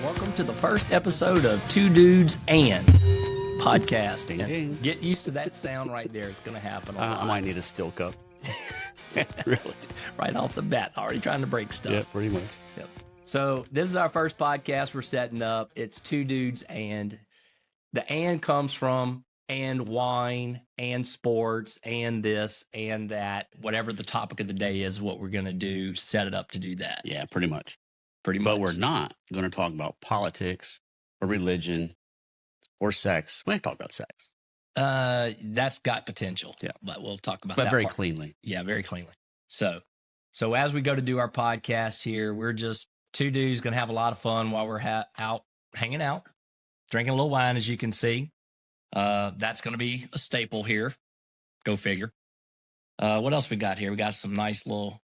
Welcome to the first episode of Two Dudes and Podcast. Ding, ding. Get used to that sound right there. It's going to happen a lot. I might need a still cup. Really? Right off the bat, already trying to break stuff. Yeah, pretty much. Yep. So this is our first podcast we're setting up. It's Two Dudes and. The and comes from and wine and sports and this and that. Whatever the topic of the day is, what we're going to do, set it up to do that. Yeah, pretty much. Pretty much. But we're not going to talk about politics or religion or sex. We ain't talk about sex. That's got potential. Yeah. But we'll talk about But that very part. cleanly. Yeah, very cleanly. So as we go to do our podcast here, we're just two dudes going to have a lot of fun while we're out hanging out, drinking a little wine, as you can see. That's going to be a staple here. Go figure. What else we got here? We got some nice little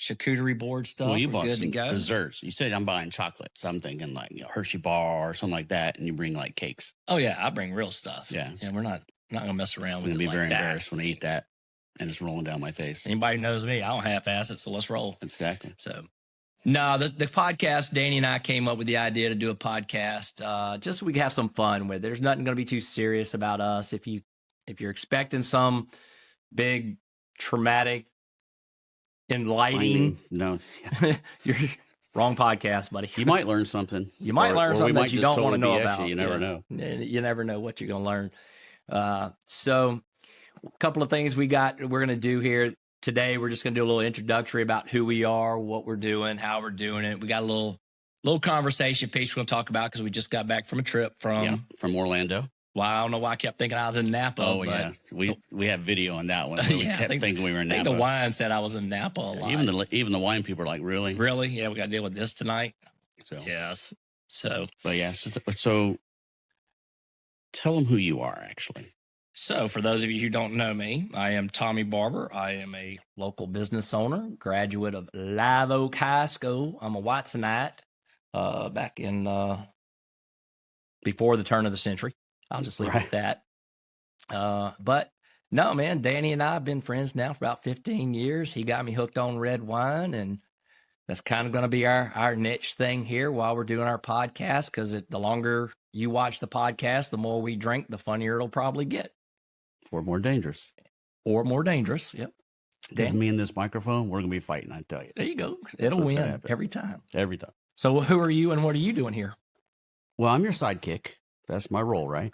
charcuterie board stuff. Well, you We're bought good some to go. desserts. You said I'm buying chocolate. So I'm thinking like Hershey bar or something like that. And you bring like cakes. Oh, yeah. I bring real stuff. Yeah. And we're not going to mess around I'm with going to be it very like that. embarrassed when I eat that and it's rolling down my face. Anybody who knows me, I don't half-ass it, so let's roll. Exactly. So, no, the podcast, Danny and I came up with the idea to do a podcast just so we can have some fun with it. There's nothing going to be too serious about us. If you're expecting some big, traumatic, enlightening, No. you're wrong podcast, buddy. You might learn something. You might learn or something we that might you just don't want to totally know BS about. You never know. You never know what you're going to learn. So a couple of things we're going to do here today. We're just going to do a little introductory about who we are, what we're doing, how we're doing it. We got a little conversation piece we're going to talk about because we just got back from a trip from Orlando. Well, I don't know why I kept thinking I was in Napa. Oh, but yeah. We have video on that one. We kept thinking we were in I think Napa. the wine said I was in Napa a lot. Even the wine people are like, really? Really? Yeah, we got to deal with this tonight. So, Yes. So, but yeah, so tell them who you are, actually. So for those of you who don't know me, I am Tommy Barber. I am a local business owner, graduate of Live Oak High School. I'm a Watsonite back in before the turn of the century. I'll just leave it at that. But no, man, Danny and I have been friends now for about 15 years. He got me hooked on red wine, and that's kind of going to be our niche thing here while we're doing our podcast, because the longer you watch the podcast, the more we drink, the funnier it'll probably get. Or more dangerous. Or more dangerous, yep. Because me and this microphone, we're going to be fighting, I tell you. There you go. It'll win every time. Every time. So who are you and what are you doing here? Well, I'm your sidekick. That's my role, right?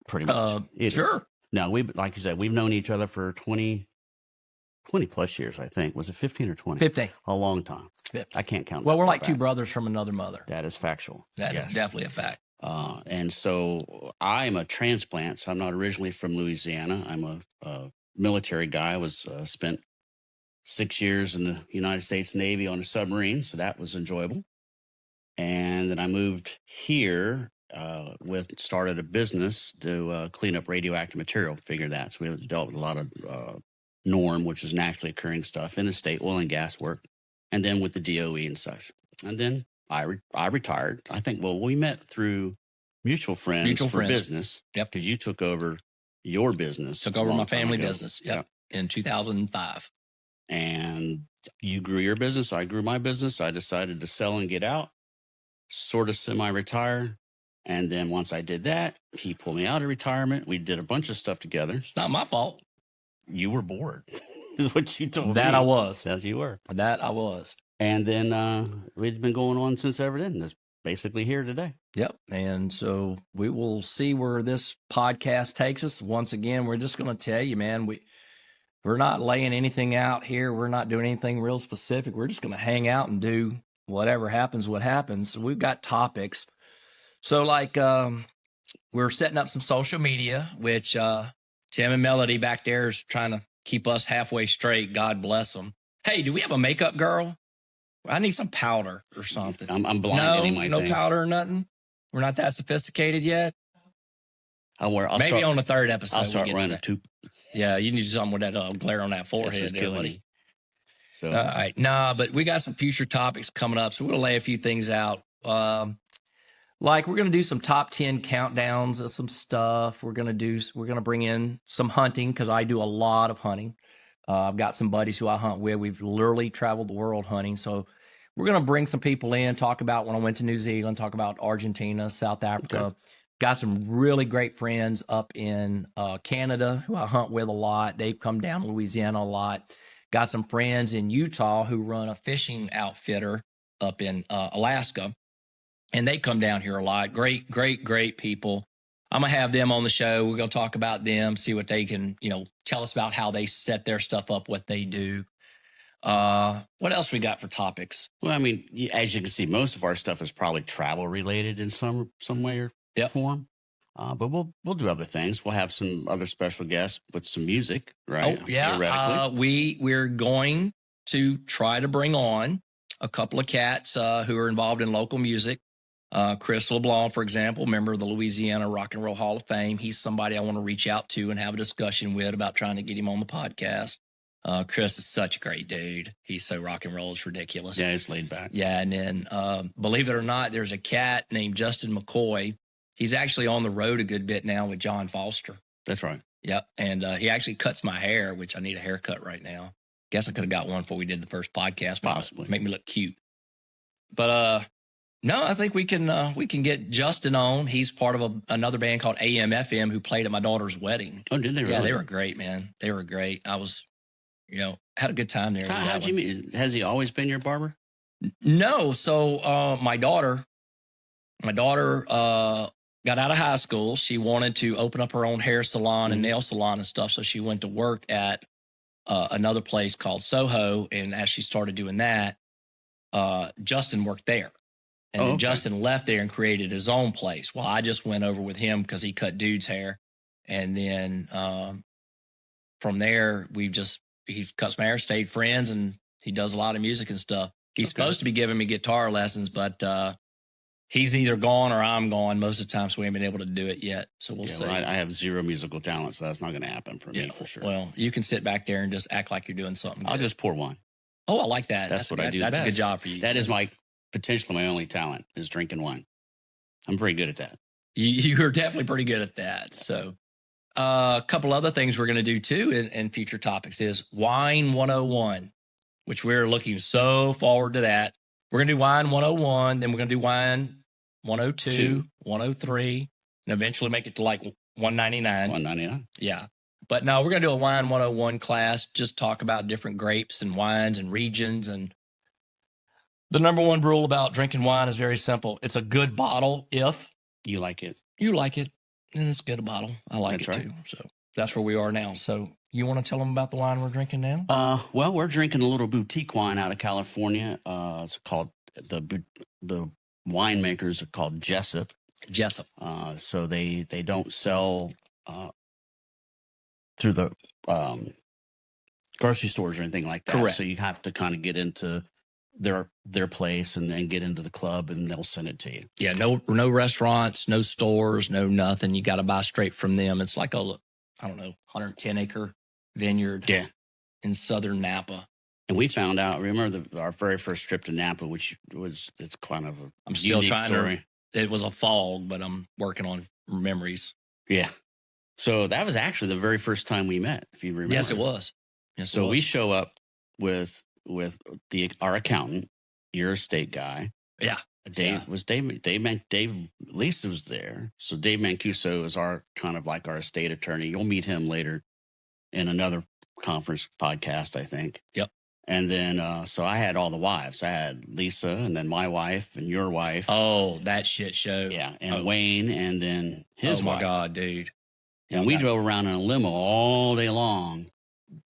Pretty much. Sure. No, like you said, we've known each other for 20 plus years, I think. Was it 15 or 20? 15. A long time. 15. I can't count. Well, we're like two brothers from another mother. That is factual. That is definitely a fact. And so I'm a transplant, so I'm not originally from Louisiana. I'm a military guy. I was spent 6 years in the United States Navy on a submarine, so that was enjoyable. And then I moved here started a business to clean up radioactive material, figure that. So we dealt with a lot of NORM, which is naturally occurring stuff in the state, oil and gas work, and then with the DOE and such. And then I retired. I think, we met through mutual friends for business. Yep. Because you took over your business. Took over my family business. Yep. In 2005. And you grew your business. I grew my business. I decided to sell and get out, sort of semi-retire. And then once I did that, he pulled me out of retirement. We did a bunch of stuff together. It's not my fault. You were bored, is what you told me. That I was. That you were. That I was. And then we've been going on since ever then. It's basically here today. Yep. And so we will see where this podcast takes us. Once again, we're just going to tell you, man, we're not laying anything out here. We're not doing anything real specific. We're just going to hang out and do whatever happens, what happens. So we've got topics. So like we're setting up some social media, which Tim and Melody back there is trying to keep us halfway straight. God bless them. Hey, do we have a makeup girl? I need some powder or something. I'm blind. No powder or nothing. We're not that sophisticated yet. Maybe on the third episode. I'll start running a tube. Yeah, you need something with that glare on that forehead, there, buddy. So, all right, but we got some future topics coming up, so we'll lay a few things out. Like we're going to do some top 10 countdowns of some stuff. We're going to bring in some hunting because I do a lot of hunting. I've got some buddies who I hunt with. We've literally traveled the world hunting. So we're going to bring some people in, talk about when I went to New Zealand, talk about Argentina, South Africa. Okay. Got some really great friends up in Canada who I hunt with a lot. They've come down to Louisiana a lot. Got some friends in Utah who run a fishing outfitter up in Alaska, and they come down here a lot. Great, great, great people. I'm going to have them on the show. We're going to talk about them, see what they can, tell us about how they set their stuff up, what they do. What else we got for topics? Well, I mean, as you can see, most of our stuff is probably travel related in some way or form. But we'll do other things. We'll have some other special guests with some music, right? Oh, yeah. We're going to try to bring on a couple of cats who are involved in local music. Chris LeBlanc, for example, member of the Louisiana Rock and Roll Hall of Fame. He's somebody I want to reach out to and have a discussion with about trying to get him on the podcast. Chris is such a great dude. He's so rock and roll, it's ridiculous. Yeah, it's laid back. Yeah, and then believe it or not, there's a cat named Justin McCoy. He's actually on the road a good bit now with John Foster. That's right. Yep, and he actually cuts my hair, which I need a haircut right now. Guess I could have got one before we did the first podcast. Possibly. Make me look cute. But no, I think we can get Justin on. He's part of another band called AM/FM who played at my daughter's wedding. Oh, did they really? Yeah, they were great, man. They were great. I was, had a good time there. How'd you meet? Has he always been your barber? No. So my daughter got out of high school. She wanted to open up her own hair salon and nail salon and stuff. So she went to work at another place called Soho. And as she started doing that, Justin worked there. And then Justin left there and created his own place. Well, I just went over with him because he cut dude's hair. And then from there, he cuts my hair, stayed friends, and he does a lot of music and stuff. He's supposed to be giving me guitar lessons, but he's either gone or I'm gone most of the time, so we haven't been able to do it yet. So we'll see. Well, I have zero musical talent, so that's not going to happen for me for sure. Well, you can sit back there and just act like you're doing something good. I'll just pour wine. Oh, I like that. That's what I do. That's best. A good job for you. That is potentially my only talent is drinking wine. I'm very good at that. You're definitely pretty good at that. So a couple other things we're going to do too in future topics is Wine 101, which we're looking so forward to that. We're going to do Wine 101, then we're going to do Wine 102, 103, and eventually make it to like 199. 199. Yeah. But no, we're going to do a Wine 101 class, just talk about different grapes and wines and regions. And the number one rule about drinking wine is very simple. It's a good bottle if you like it. You like it, and it's a good bottle. I like that's it too. So that's where we are now. So you want to tell them about the wine we're drinking now? Well, we're drinking a little boutique wine out of California. It's called the winemakers are called Jessup. So they don't sell through the grocery stores or anything like that. Correct. So you have to kind of get into their place and then get into the club and they'll send it to you. Yeah, no restaurants, no stores, no nothing. You got to buy straight from them. It's like 110 acre vineyard in southern Napa. And we found out, remember our very first trip to Napa, it's kind of a I'm still trying story. It was a fog, but I'm working on memories. Yeah. So that was actually the very first time we met, if you remember. Yes, it was. So we show up with our accountant, your estate guy. Yeah. Dave Lisa was there. So Dave Mancuso is our kind of like our estate attorney. You'll meet him later in another conference podcast, I think. Yep. And then, so I had all the wives. I had Lisa and then my wife and your wife. Oh, that shit show. Yeah. And Wayne and then his wife. Oh my God, dude. And we drove around in a limo all day long,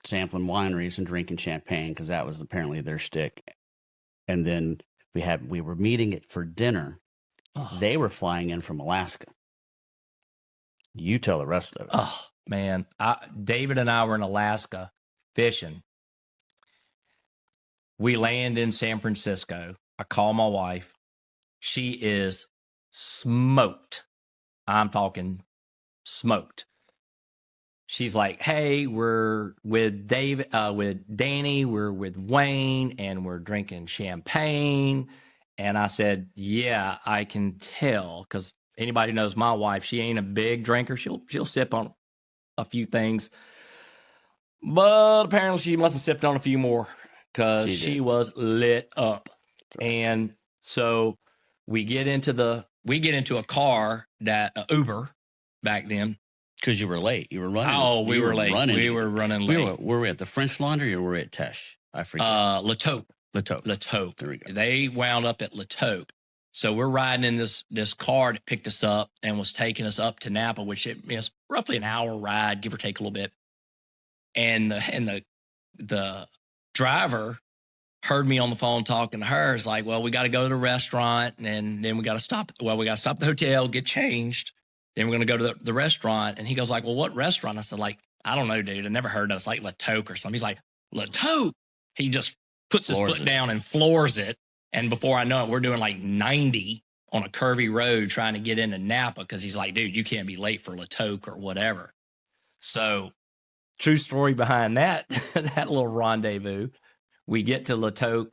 sampling wineries and drinking champagne because that was apparently their shtick. And then we were meeting it for dinner. Oh. They were flying in from Alaska. You tell the rest of it. Oh man, David and I were in Alaska fishing. We land in San Francisco. I call my wife. She is smoked. I'm talking smoked. She's like, hey, we're with with Danny, we're with Wayne, and we're drinking champagne. And I said, yeah, I can tell, because anybody who knows my wife, she ain't a big drinker. She'll sip on a few things. But apparently she must have sipped on a few more, because she was lit up. And so we get into a car that Uber back then. Because you were late. You were running. Oh, we were late. We were running late. Were we at the French Laundry or were we at Tesh? I forget. Latoque. Latoque. There we go. They wound up at Latoque. So we're riding in this car that picked us up and was taking us up to Napa, which is roughly an hour ride, give or take a little bit. And the driver heard me on the phone talking to her. It's like, well, we got to go to the restaurant, and then we got to stop. Well, we got to stop at the hotel, get changed. Then we're going to go to the restaurant. And he goes like, well, what restaurant? I said, like, I don't know, dude. I never heard of it. It's like Latoque or something. He's like, Latoque. He just puts his foot down and floors it. And before I know it, we're doing like 90 on a curvy road trying to get into Napa because he's like, dude, you can't be late for Latoque or whatever. So true story behind that, that little rendezvous. We get to Latoque.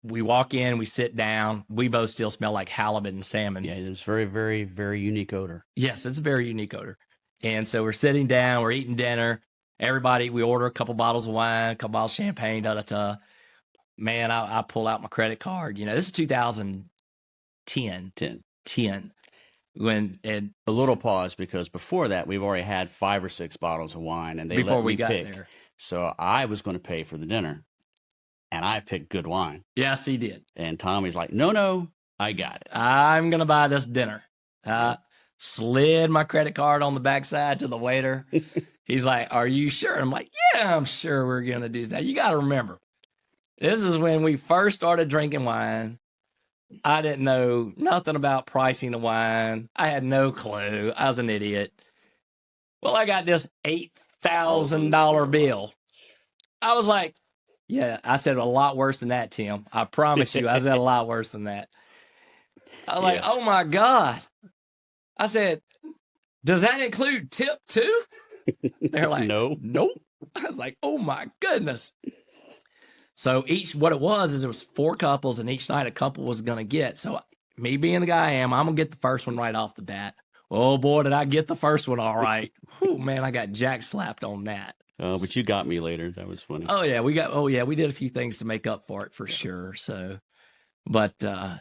We walk in, we sit down. We both still smell like halibut and salmon. Yeah, it's very, very, very unique odor. Yes, it's a very unique odor. And so we're sitting down, we're eating dinner. Everybody, we order a couple bottles of wine, a couple bottles of champagne, da-da-da. Man, I pull out my credit card. You know, this is 2010. 10. When a little pause because before that, we've already had 5 or 6 bottles of wine, and they let me pick. There. So I was going to pay for the dinner. And I picked good wine. Yes, he did. And Tommy's like, no, I got it. I'm going to buy this dinner. Slid my credit card on the backside to the waiter. He's like, are you sure? I'm like, yeah, I'm sure we're going to do that. You got to remember, this is when we first started drinking wine. I didn't know nothing about pricing the wine. I had no clue. I was an idiot. Well, I got this $8,000 bill. I was like, yeah, I said a lot worse than that, Tim. I promise you, I said a lot worse than that. I was like, oh my God. I said, does that include tip too? They're like, nope. I was like, oh my goodness. So what it was is there was 4 couples, and each night a couple was going to get. So me being the guy I am, I'm going to get the first one right off the bat. Oh boy, did I get the first one all right. Oh man, I got jack slapped on that. But you got me later. That was funny. Oh yeah, we did a few things to make up for it for sure. So, but yeah,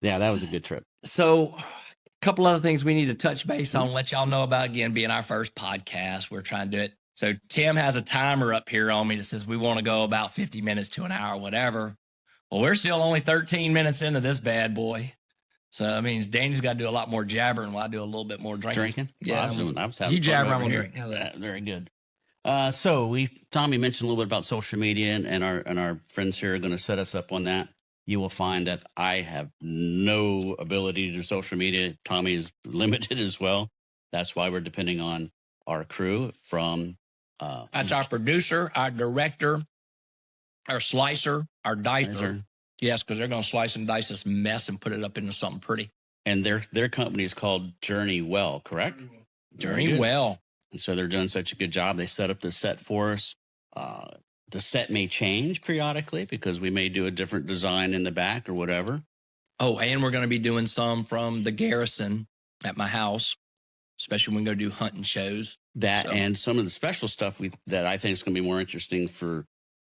that was a good trip. So, a couple other things we need to touch base on, let y'all know about, again, being our first podcast. We're trying to do it. So Tim has a timer up here on me that says we want to go about 50 minutes to an hour, whatever. Well, we're still only 13 minutes into this bad boy. So that means Danny's got to do a lot more jabbering while I do a little bit more drinking. Yeah, well, I was having you jabber, I'm going to drink. Yeah, very good. So Tommy mentioned a little bit about social media, and our friends here are going to set us up on that. You will find that I have no ability to do social media. Tommy is limited as well. That's why we're depending on our crew from. That's our producer, our director, our slicer, our dicer. Yes, because they're going to slice and dice this mess and put it up into something pretty. And their company is called Journey Well, correct? Journey Well. And so they're doing such a good job. They set up the set for us. The set may change periodically because we may do a different design in the back or whatever. Oh, and we're going to be doing some from the Garrison at my house, especially when we go do hunting shows. And some of the special stuff that I think is going to be more interesting for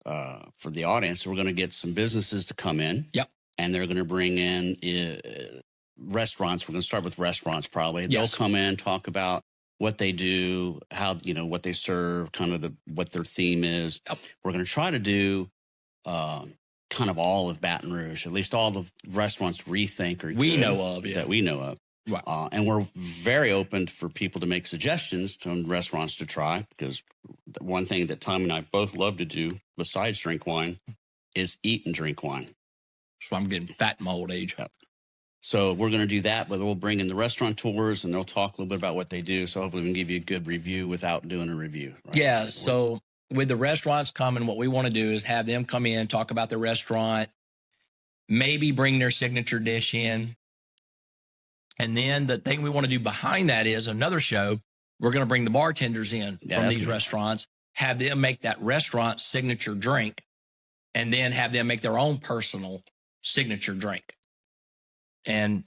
the audience. We're going to get some businesses to come in. Yep. And they're going to bring in restaurants. We're going to start with restaurants probably. Yes. They'll come in, talk about what they do, how, what they serve, kind of what their theme is. Yep. We're going to try to do kind of all of Baton Rouge, at least all the restaurants that we know of. Right. And we're very open for people to make suggestions on restaurants to try, because one thing that Tom and I both love to do besides drink wine is eat and drink wine. So I'm getting fat in my old age. Yep. So we're going to do that, but we'll bring in the restaurateurs and they'll talk a little bit about what they do. So hopefully we can give you a good review without doing a review. Right? Yeah. So with the restaurants coming, what we want to do is have them come in, talk about the restaurant, maybe bring their signature dish in. And then the thing we want to do behind that is another show. We're going to bring the bartenders in from these restaurants, have them make that restaurant signature drink, and then have them make their own personal signature drink. And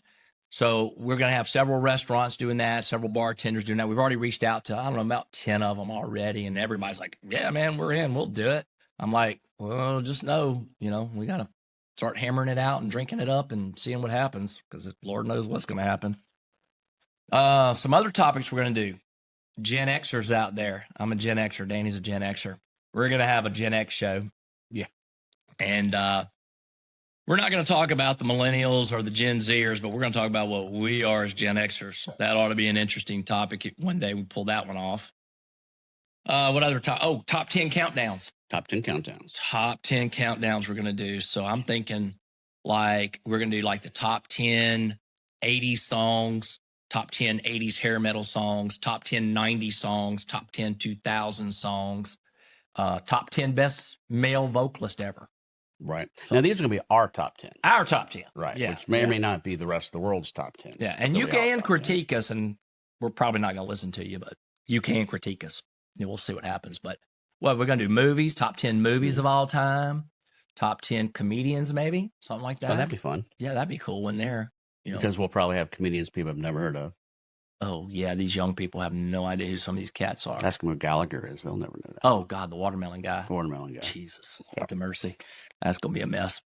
so we're going to have several restaurants doing that, several bartenders doing that. We've already reached out to, about 10 of them already. And everybody's like, yeah, man, we're in. We'll do it. I'm like, well, just know, we got to start hammering it out and drinking it up and seeing what happens, because Lord knows what's going to happen. Some other topics we're going to do. Gen Xers out there. I'm a Gen Xer. Danny's a Gen Xer. We're going to have a Gen X show. Yeah. And we're not going to talk about the millennials or the Gen Zers, but we're going to talk about what we are as Gen Xers. That ought to be an interesting topic. One day we pull that one off. What other top 10 countdowns. Top 10 countdowns. Top 10 countdowns we're going to do. So I'm thinking like we're going to do like the top 10 80s songs, top 10 80s hair metal songs, top 10 90s songs, top 10 2000 songs, top 10 best male vocalist ever. Right. Now, these are going to be our top 10. Our top 10. Right. Yeah. Which may or may not be the rest of the world's top 10. Yeah. And you can critique us, and we're probably not going to listen to you, but you can critique us. We'll see what happens. But we're going to do movies, top 10 movies of all time, top 10 comedians, maybe something like that. Oh, that'd be fun. Yeah, that'd be cool when they're, because we'll probably have comedians people have never heard of. Oh, yeah. These young people have no idea who some of these cats are. Ask them who Gallagher is. They'll never know that. Oh, God, the watermelon guy. Watermelon guy. Jesus. Have mercy. That's going to be a mess.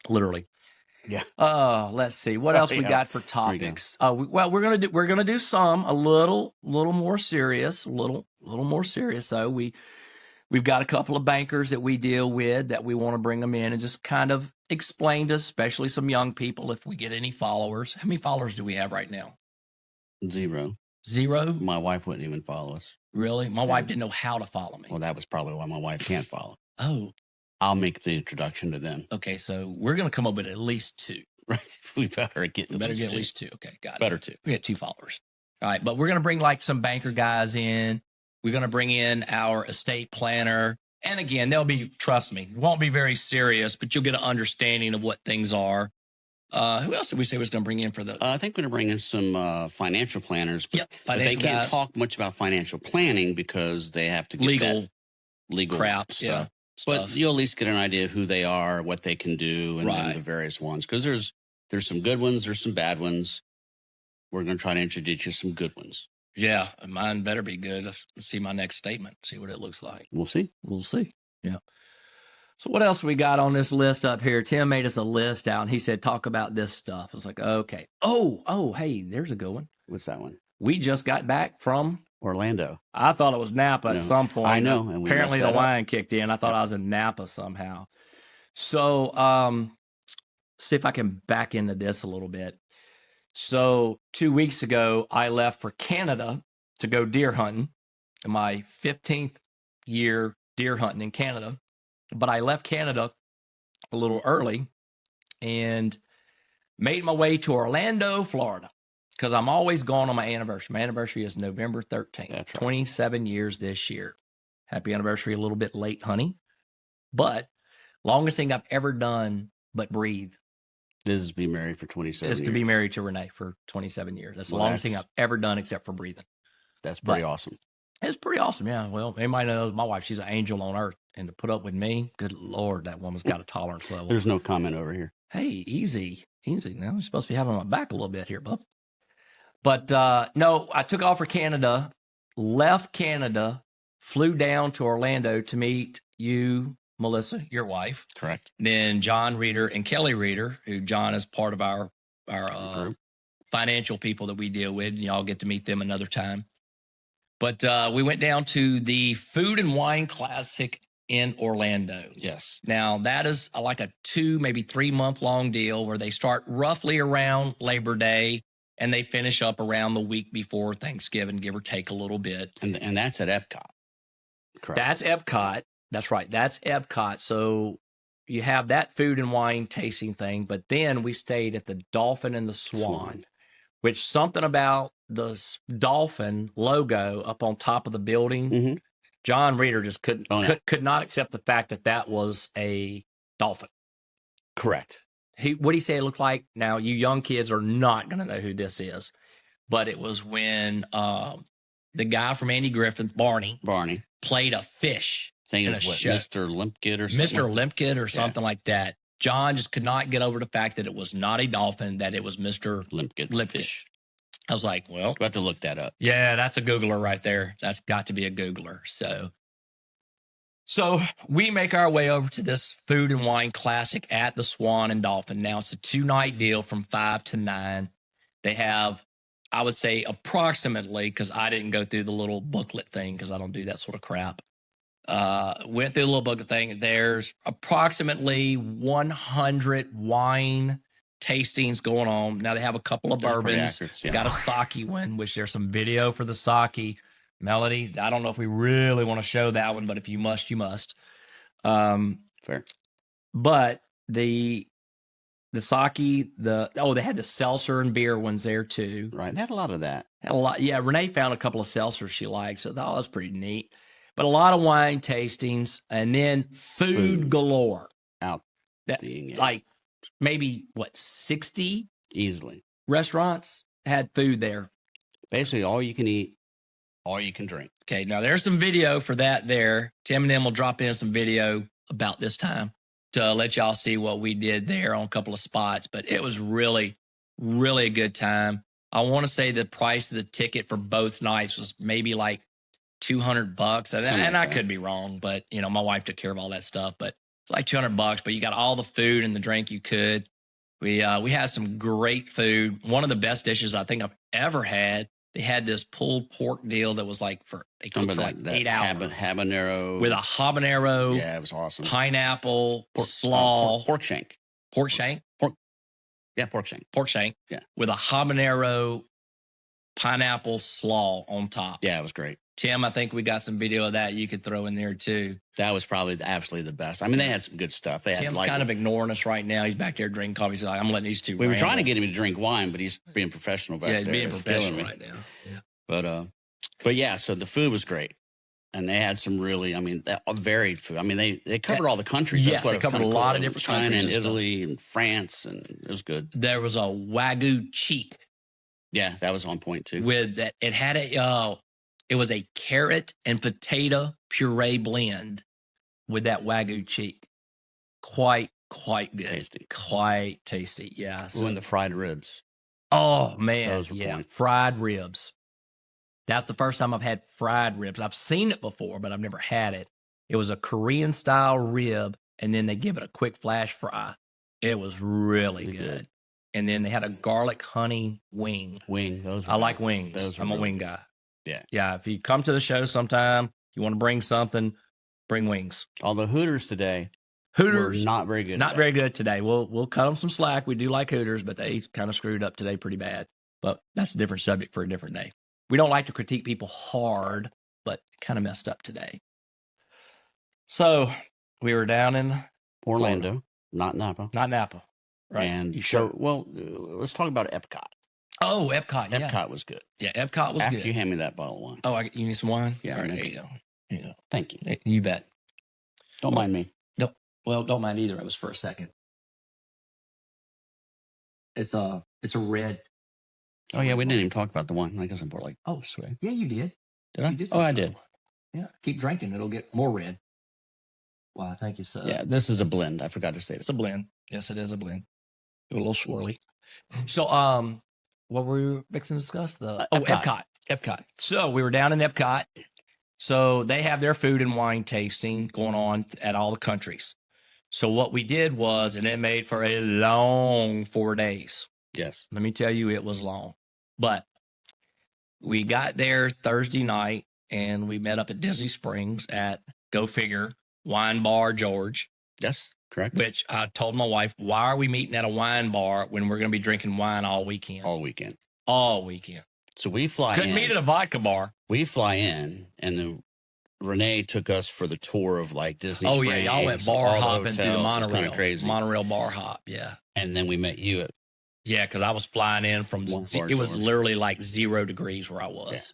Literally. Yeah. Let's see. What else we got for topics? We're gonna do some a little more serious, a little more serious. So we've got a couple of bankers that we deal with that we want to bring them in and just kind of explain to, especially some young people, if we get any followers. How many followers do we have right now? Zero. My wife wouldn't even follow us. Really? My wife didn't know how to follow me. Well, that was probably why my wife can't follow. Oh. I'll make the introduction to them. Okay, so we're going to come up with at least 2. Right. We better get at least 2. Okay, got it. Better 2. We get 2 followers. All right, but we're going to bring like some banker guys in. We're going to bring in our estate planner. And again, trust me, won't be very serious, but you'll get an understanding of what things are. Who else did we say was going to bring in for the? I think we're going to bring in some financial planners. Yep, but they can't talk much about financial planning because they have to get legal crap stuff. Yeah. But you'll at least get an idea of who they are, what they can do, and then the various ones. Because there's some good ones, there's some bad ones. We're going to try to introduce you some good ones. Yeah, mine better be good. Let's see my next statement, see what it looks like. We'll see. Yeah. So what else we got on this list up here? Tim made us a list out, and he said, talk about this stuff. I was like, okay. Oh, hey, there's a good one. What's that one? We just got back from Orlando. I thought it was Napa at some point. I know. And apparently the wine kicked in. I thought I was in Napa somehow. So see if I can back into this a little bit. So 2 weeks ago, I left for Canada to go deer hunting. My 15th year deer hunting in Canada. But I left Canada a little early and made my way to Orlando, Florida. Because I'm always gone on my anniversary. My anniversary is November 13th. That's right. 27 years this year. Happy anniversary, a little bit late, honey. But longest thing I've ever done but breathe. This is be married for 27 years. Is to be married to Renee for 27 years. That's the longest thing I've ever done except for breathing. That's pretty awesome. It's pretty awesome, yeah. Well, anybody knows my wife, she's an angel on earth. And to put up with me, good Lord, that woman's got a tolerance level. There's no comment over here. Hey, easy. Now you're supposed to be having my back a little bit here, bub. But no, I took off for Canada, left Canada, flew down to Orlando to meet you, Melissa, your wife. Correct. Then John Reeder and Kelly Reeder, who John is part of our financial people that we deal with. And y'all get to meet them another time. But we went down to the Food and Wine Classic in Orlando. Yes. Now, that is like a 2, maybe 3 month long deal where they start roughly around Labor Day and they finish up around the week before Thanksgiving, give or take a little bit. And that's at EPCOT. Correct. That's EPCOT. That's right. That's EPCOT. So you have that food and wine tasting thing, but then we stayed at the Dolphin and the Swan. Which something about the Dolphin logo up on top of the building, mm-hmm. John Reeder just could not accept the fact that was a dolphin. Correct. What did he say it looked like? Now, you young kids are not going to know who this is, but it was when the guy from Andy Griffith, Barney, played a fish. I think it was Mr. Limpkid or something. Mr. Limpkid or something like that. John just could not get over the fact that it was not a dolphin, that it was Mr. Limpkid's fish. I was like, well, we'll have to look that up. Yeah, that's a Googler right there. That's got to be a Googler. So So we make our way over to this food and wine classic at the Swan and Dolphin. Now it's a 2-night deal from 5 to 9. They have, I would say, approximately, because I didn't go through the little booklet thing because I don't do that sort of crap. Went through the little booklet thing. There's approximately 100 wine tastings going on. Now they have a couple of bourbons. Accurate, They got a sake one, which there's some video for the sake. Melody, I don't know if we really want to show that one, but if you must, you must. Fair. But the sake, they had the seltzer and beer ones there too. Right. They had a lot of that. Had a lot. Yeah, Renee found a couple of seltzers she liked, so that was pretty neat. But a lot of wine tastings, and then food galore. Out. Like maybe 60 easily restaurants had food there. Basically, all you can eat, all you can drink. Okay, now there's some video for that there. Tim and them will drop in some video about this time to let y'all see what we did there on a couple of spots. But it was really, really a good time. I want to say the price of the ticket for both nights was maybe like $200. And I could be wrong, but my wife took care of all that stuff. But it's like $200, but you got all the food and the drink you could. We had some great food. One of the best dishes I think I've ever had. They had this pulled pork deal that was like they cooked for like 8 hours. Habanero. With a habanero. Yeah, it was awesome. Pineapple, slaw. Pork shank. Pork shank? Pork shank. Pork shank. Yeah. With a habanero, pineapple slaw on top. Yeah, it was great. Tim, I think we got some video of that you could throw in there too. That was probably absolutely the best. I mean, they had some good stuff. Tim's kind of ignoring us right now. He's back there drinking coffee. He's like, I'm letting these two. We were trying to get him to drink wine, but he's being professional back there. Yeah, he's being professional right now. Yeah. But yeah, so the food was great. And they had some really, varied food. I mean, they covered all the countries. Yes, they covered a lot of different China countries. And Italy and France, and it was good. There was a Wagyu cheek. Yeah, that was on point too. With that, it had it was a carrot and potato puree blend with that Wagyu cheek. Quite good. Tasty. Quite tasty, yeah. So, and the fried ribs. Oh, man. Those were point. Fried ribs. That's the first time I've had fried ribs. I've seen it before, but I've never had it. It was a Korean-style rib, and then they give it a quick flash fry. It was really good. And then they had a garlic honey wing. I like wings. I'm a wing guy. Yeah. Yeah, if you come to the show sometime, you want to bring something, bring wings. Although Hooters today were not very good. Not very good today. We'll cut them some slack. We do like Hooters, but they kind of screwed up today pretty bad. But that's a different subject for a different day. We don't like to critique people hard, but kind of messed up today. So we were down in Orlando, not Napa. Not Napa. Right. And let's talk about EPCOT. Oh, EPCOT. Yeah. EPCOT was good. Yeah, EPCOT was good. After you hand me that bottle of wine. Oh, you need some wine? Yeah. All right, there you go. Here you go. Thank you. You bet. Don't mind me. Nope. Well, don't mind either. It was for a second. It's a red. Oh, yeah. We didn't even talk about the wine. I guess I'm like. Oh, sweet. Yeah, you did. Did I? Oh, I did. Yeah. Keep drinking. It'll get more red. Wow. Thank you, sir. Yeah. This is a blend. I forgot to say it's a blend. Yes, it is a blend. A little swirly. So, what were we fixing to discuss? EPCOT. So we were down in EPCOT. So they have their food and wine tasting going on at all the countries. So what we did was, and it made for a long 4 days. Yes. Let me tell you, it was long. But we got there Thursday night, and we met up at Disney Springs at, go figure, Wine Bar George. Yes. Correct. Which I told my wife, why are we meeting at a wine bar when we're going to be drinking wine all weekend? All weekend. So we fly in. Couldn't meet at a vodka bar. We fly in, and then Renee took us for the tour of like Disney Springs. Oh, yeah. Y'all went bar hopping through the monorail. Kind of crazy. Monorail bar hop, yeah. And then we met you at. Yeah, because I was flying in from, it was literally like 0 degrees where I was.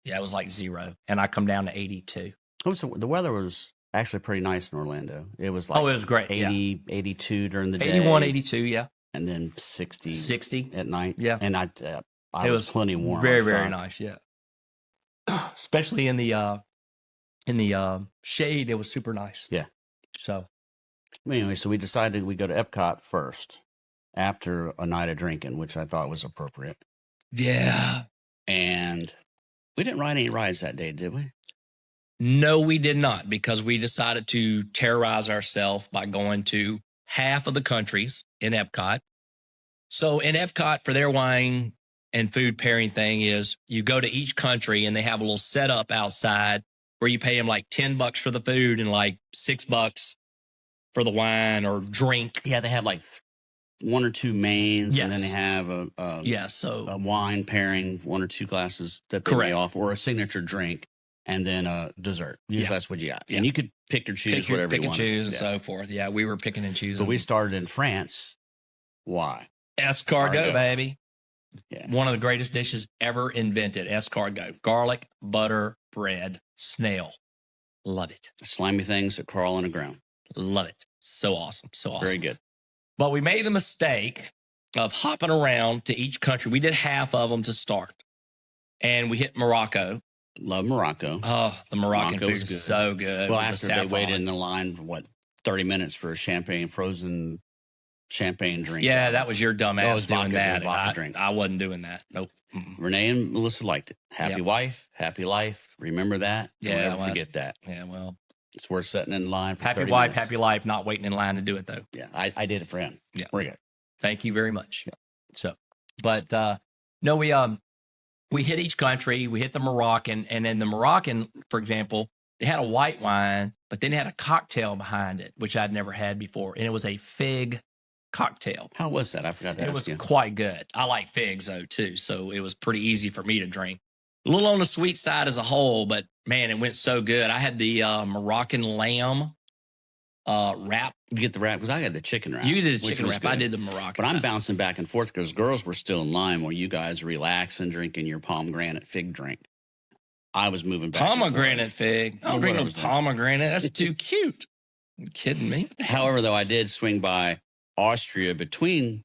Yeah, it was like 0. And I come down to 82. Oh, so the weather was actually pretty nice in Orlando. It was like it was great. 80, 82 during the day. 81, 82, yeah. And then 60 at night. Yeah. And I it was plenty warm. Very, very nice, yeah. Especially in the shade, it was super nice. Yeah. So anyway, so we decided we'd go to EPCOT first after a night of drinking, which I thought was appropriate. Yeah. And we didn't ride any rides that day, did we? No, we did not, because we decided to terrorize ourselves by going to half of the countries in EPCOT. So in EPCOT, for their wine and food pairing thing is you go to each country and they have a little setup outside where you pay them like $10 for the food and like $6 for the wine or drink. Yeah, they have like one or two mains, and then they Yes. have a wine pairing, one or two glasses that they may offer, or a signature drink, and then a dessert. Usually that's what you got. Yeah. And you could pick or choose whatever pick you and want. choose and so forth. Yeah, we were picking and choosing. But we started in France. Why? Escargot, baby. Yeah. One of the greatest dishes ever invented. Escargot. Garlic, butter, bread, snail. Love it. Slimy things that crawl on the ground. Love it. So awesome. So awesome. Very good. But we made the mistake of hopping around to each country. We did half of them to start. And we hit Morocco. Love Morocco. Oh, the Moroccan food is good. So good. Well, after they waited in the line for 30 minutes for a frozen champagne drink. Yeah, that was your dumb ass doing that. Drink. I wasn't doing that. Nope. Renee and Melissa liked it. Happy wife, happy life. Remember that? Yeah. Don't forget that. Yeah, well. It's worth sitting in line for happy 30 wife, minutes. happy life, not waiting in line to do it, though. Yeah, I did it for him. Yeah. We're good. Thank you very much. Yeah. So, but no, we hit each country. We hit the Moroccan, and then the Moroccan, for example, they had a white wine, but then they had a cocktail behind it, which I'd never had before, and it was a fig cocktail. How was that? I forgot that. It was quite good. I like figs though too, so it was pretty easy for me to drink. A little on the sweet side as a whole, but man, it went so good. I had the Moroccan lamb wrap. You get the wrap because I had the chicken wrap. You did the chicken wrap. Good. I did the Moroccan. But I'm bouncing back and forth because girls were still in line while you guys relaxing, drinking your pomegranate fig drink. I was moving back. Pomegranate fig. I don't drink no pomegranate. That's too cute. You kidding me? However, though, I did swing by Austria between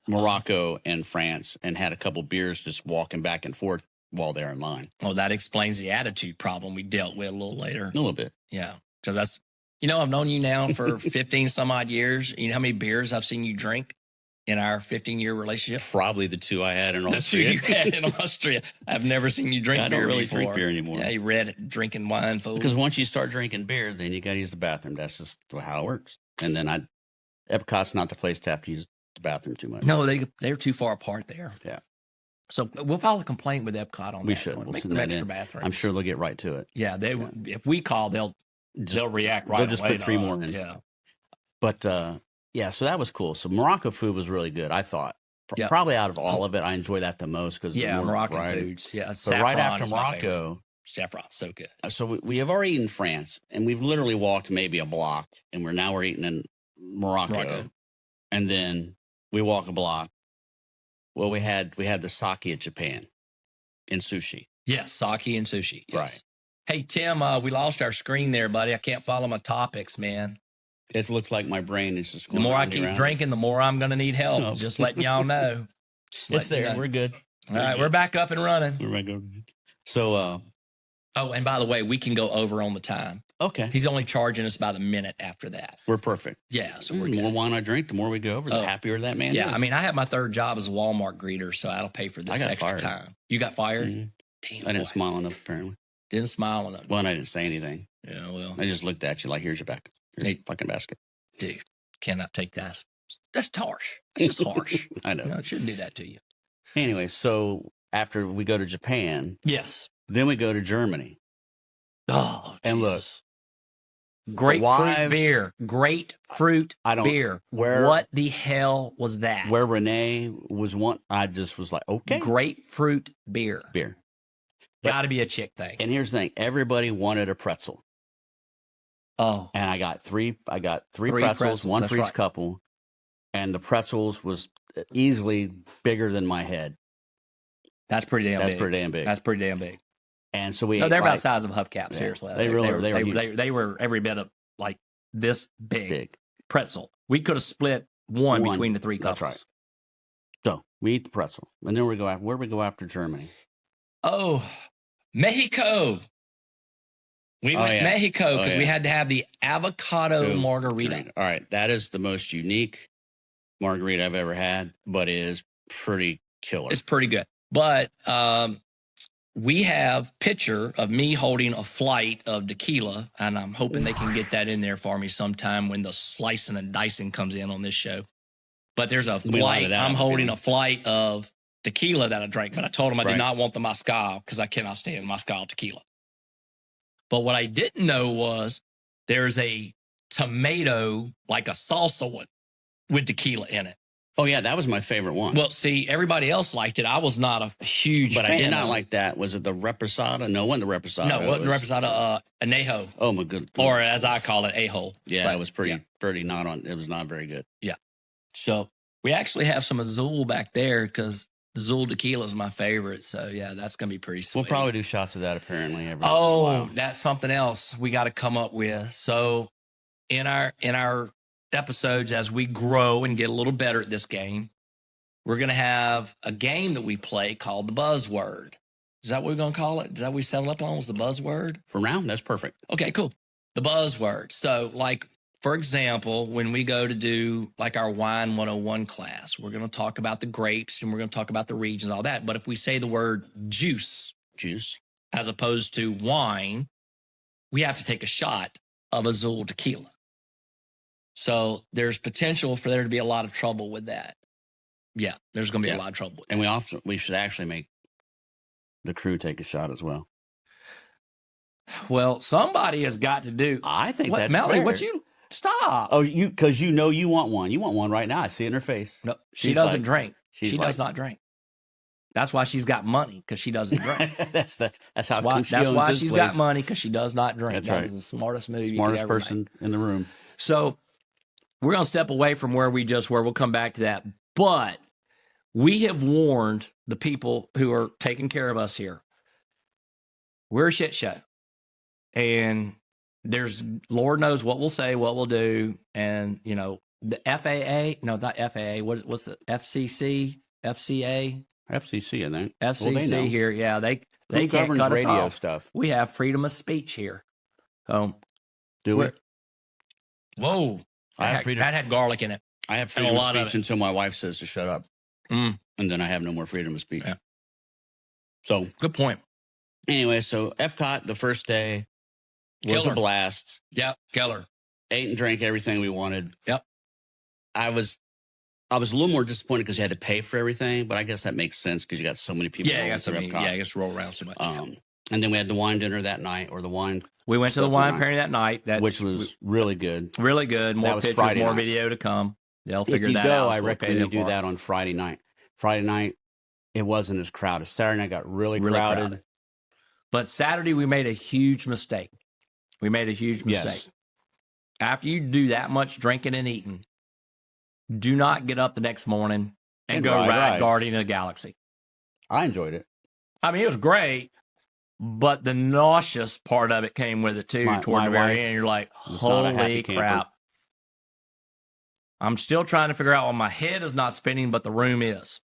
Morocco and France and had a couple beers just walking back and forth while they're in line. Oh, that explains the attitude problem we dealt with a little later. A little bit. Yeah. Because that's, I've known you now for 15 some odd years. You know how many beers I've seen you drink in our 15-year relationship? Probably the two I had in Austria. The two you had in Austria. I've never seen you drink beer. I don't really before. drink beer anymore. Yeah, you read drinking wine, fool. Because once you start drinking beer, then you got to use the bathroom. That's just how it works. And then Epcot's not the place to have to use the bathroom too much. No, they're too far apart there. Yeah. So we'll file a complaint with Epcot on that. We should. We'll make make them them extra in. bathrooms. I'm sure they'll get right to it. Yeah, if we call, they'll react right away. They'll just put 3 more in. Yeah. But so that was cool. So Morocco food was really good, I thought. Probably out of all of it, I enjoy that the most because Moroccan variety. foods. Yeah, but right after Morocco, saffron's so good. So we have already eaten France, and we've literally walked maybe a block, and we're eating in Morocco. And then we walk a block. Well, we had the sake of Japan in sushi. Yes, sake and sushi. Yes. Right. Hey, Tim, we lost our screen there, buddy. I can't follow my topics, man. It looks like my brain is just going. The more I keep drinking, the more I'm going to need help. No. Just letting y'all know. It's there. We're good. All right, we're back up and running. We're back up. So, and by the way, we can go over on the time. Okay. He's only charging us about a minute after that. We're perfect. Yeah, so the more wine I drink, the more we go over, the happier that man is. Yeah, I mean, I have my third job as a Walmart greeter, so that'll pay for this extra time. You got fired? Mm-hmm. Damn, I didn't smile enough, apparently. Didn't smile enough. Well, and I didn't say anything. Yeah, well. I just looked at you like, here's your back. Here's your fucking basket. Dude, cannot take that. That's harsh. That's just harsh. I know. I shouldn't do that to you. Anyway, so after we go to Japan. Yes. Then we go to Germany. Oh, and Jesus. Grapefruit beer. Grapefruit beer. What the hell was that? Where Renee was I just was like, okay. Grapefruit beer. Got to be a chick thing. And here's the thing. Everybody wanted a pretzel. Oh. And I got three pretzels, one for each couple. And the pretzels was easily bigger than my head. That's pretty damn big. That's pretty damn big. And so they're about the size of hubcaps, seriously. They were every bit of like this big pretzel. We could have split one between the 3 couples. That's right. So we eat the pretzel. And then where do we go after Germany? Oh, Mexico. We went Mexico because we had to have the avocado margarita. All right. That is the most unique margarita I've ever had, but it is pretty killer. It's pretty good. But we have picture of me holding a flight of tequila, and I'm hoping they can get that in there for me sometime when the slicing and dicing comes in on this show. But there's a flight. I'm holding a flight of tequila that I drank, but I told them I did not want the mezcal because I cannot stand mezcal tequila. But what I didn't know was there's a tomato, like a salsa one with tequila in it. Oh, yeah, that was my favorite one. Well, see, everybody else liked it. I was not a huge fan. But I did not like that. Was it the reposado? No, it wasn't the reposado. No, it wasn't the reposado. Anejo. Oh, my good. Or as I call it, a-hole. Yeah, it was pretty not on. It was not very good. Yeah. So we actually have some Azul back there because Azul tequila is my favorite. So, yeah, that's going to be pretty sweet. We'll probably do shots of that apparently every once in a while. That's something else we got to come up with. So in our episodes, as we grow and get a little better at this game, we're going to have a game that we play called the buzzword. Is that what we're going to call it? Is that what we settled up on, was the buzzword? For now, that's perfect. Okay, cool. The buzzword. So, like, for example, when we go to do like our Wine 101 class, we're going to talk about the grapes and we're going to talk about the regions, all that. But if we say the word juice, as opposed to wine, we have to take a shot of Azul tequila. So there's potential for there to be a lot of trouble with that. Yeah, there's going to be a lot of trouble with that. And we should actually make the crew take a shot as well. Well, somebody has got to do. I think that's Melly, fair. what you stop? Oh, because you know you want one. You want one right now. I see it in her face. No, she doesn't drink. She does not drink. That's why she's got money, because she doesn't drink. that's how that's why she's got money, because she does not drink. That's right. That is the smartest move. Smartest person in the room. So we're going to step away from where we just were. We'll come back to that. But we have warned the people who are taking care of us here. We're a shit show. And there's, Lord knows what we'll say, what we'll do. And, you know, the FAA, no, not FAA. What's the FCC, FCA? FCC, I think. FCC here. Yeah, they can't cut us off. Stuff. We have freedom of speech here. Do we? Whoa. That had garlic in it. I have freedom of speech until my wife says to shut up. And then I have no more freedom of speech. Yeah. So good point. Anyway, so EPCOT, the first day was a blast. Yep, killer. Ate and drank everything we wanted. Yep. I was a little more disappointed because you had to pay for everything, but I guess that makes sense because you got so many people. Yeah, I guess roll around so much. And then we had the wine dinner that night, or the wine. We went to the wine pairing that night, which was really good. Really good. More pictures, more video to come. They'll figure that out. I recommend you do that on Friday night. Friday night, it wasn't as crowded. Saturday night got really crowded. But Saturday, we made a huge mistake. Yes. After you do that much drinking and eating, do not get up the next morning and go ride Guardian of the Galaxy. I enjoyed it. I mean, it was great, but the nauseous part of it came with it too. Toward the very end, you're like, holy crap. I'm still trying to figure out why my head is not spinning, but the room is.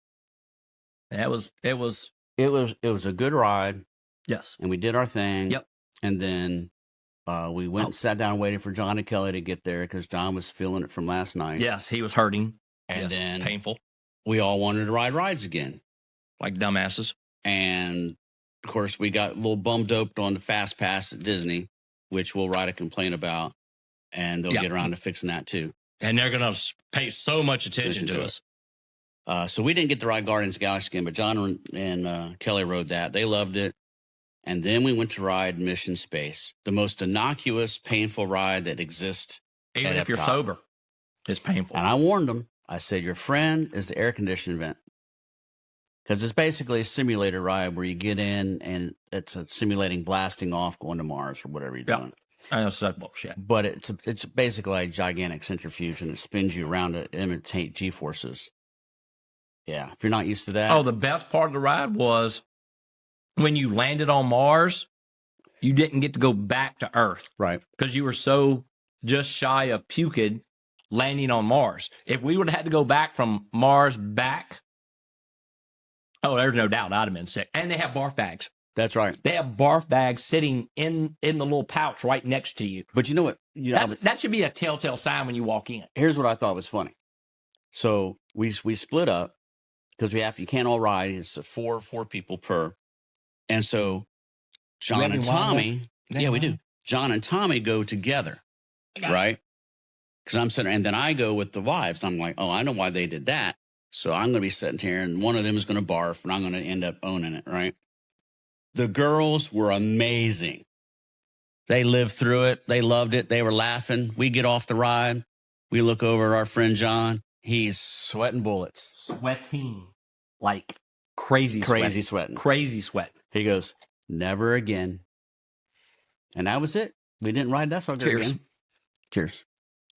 It was a good ride. Yes. And we did our thing. Yep. And then we went and sat down waiting for John and Kelly to get there because John was feeling it from last night. Yes, he was hurting. And then painful. We all wanted to ride rides again. Like dumbasses. And of course, we got a little bum doped on the Fast Pass at Disney, which we'll write a complaint about. And they'll get around to fixing that too. And they're going to pay so much attention to us. So we didn't get to ride Guardians of the Galaxy again, but John and Kelly rode that. They loved it. And then we went to ride Mission Space, the most innocuous, painful ride that exists. Even if you're sober, it's painful. And I warned them. I said, your friend is the air conditioning vent. Because it's basically a simulator ride where you get in and it's simulating blasting off, going to Mars or whatever you're doing. I know that bullshit. But it's basically a gigantic centrifuge and it spins you around to imitate G-forces. Yeah, if you're not used to that. Oh, the best part of the ride was when you landed on Mars, you didn't get to go back to Earth. Right. Because you were so just shy of puked landing on Mars. If we would have had to go back from Mars back, oh, there's no doubt I'd have been sick. And they have barf bags. That's right. They have barf bags sitting in the little pouch right next to you. But you know what? That should be a telltale sign when you walk in. Here's what I thought was funny. So we split up because you can't all ride. It's four people per. And so John and Tommy, we do. John and Tommy go together, right? Because I'm sitting, and then I go with the wives. I'm like, oh, I know why they did that. So I'm going to be sitting here, and one of them is going to barf, and I'm going to end up owning it, right? The girls were amazing. They lived through it. They loved it. They were laughing. We get off the ride. We look over at our friend John. He's sweating bullets. Sweating. Like crazy sweating. Crazy sweat. He goes, never again. And that was it. We didn't ride that sucker again. Cheers.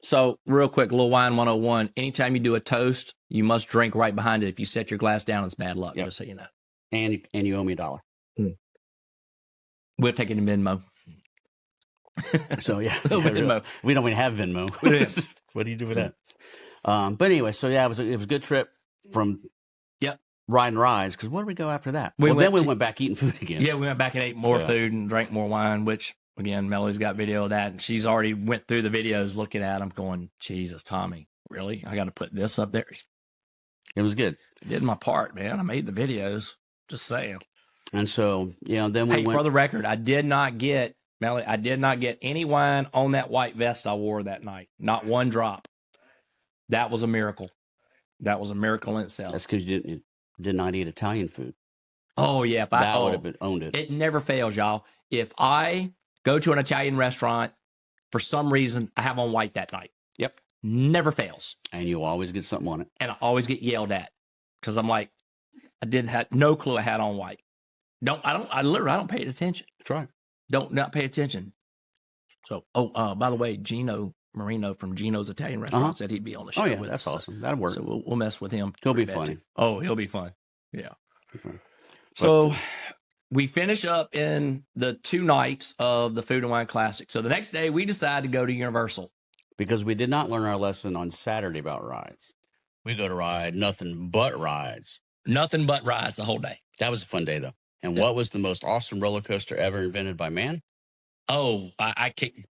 So real quick, little wine 101. Anytime you do a toast, you must drink right behind it. If you set your glass down, it's bad luck, just so you know. And you owe me $1. We'll take it in Venmo. So, yeah. Venmo. We don't even have Venmo. What do you do with that? But anyway, so yeah, it was a good trip from riding rides. Because where did we go after that? We went back eating food again. Yeah, we went back and ate more food and drank more wine, which, again, Mellie's got video of that. And she's already went through the videos looking at them going, Jesus, Tommy, really? I got to put this up there? It was good. I did my part, man. I made the videos. Just saying. And so, then we went. For the record, I did not get any wine on that white vest I wore that night. Not one drop. That was a miracle. That was a miracle in itself. That's because you did not eat Italian food. Oh, yeah. If I would have owned it. It never fails, y'all. If I go to an Italian restaurant, for some reason, I have on white that night. Yep. Never fails. And you always get something on it. And I always get yelled at because I'm like, I didn't have no clue I had on white. I don't pay attention. That's right. Not pay attention. So, by the way, Gino Marino from Gino's Italian Restaurant said he'd be on the show. Oh, yeah, with that's us. awesome. That'll work. So we'll mess with him. He'll be funny. Oh, he'll be fun. Yeah. So we finish up in the 2 nights of the Food and Wine Classic. So the next day we decided to go to Universal. Because we did not learn our lesson on Saturday about rides. We go to ride nothing but rides. Nothing but rides the whole day. That was a fun day, though. And what was the most awesome roller coaster ever invented by man? Oh, I kicked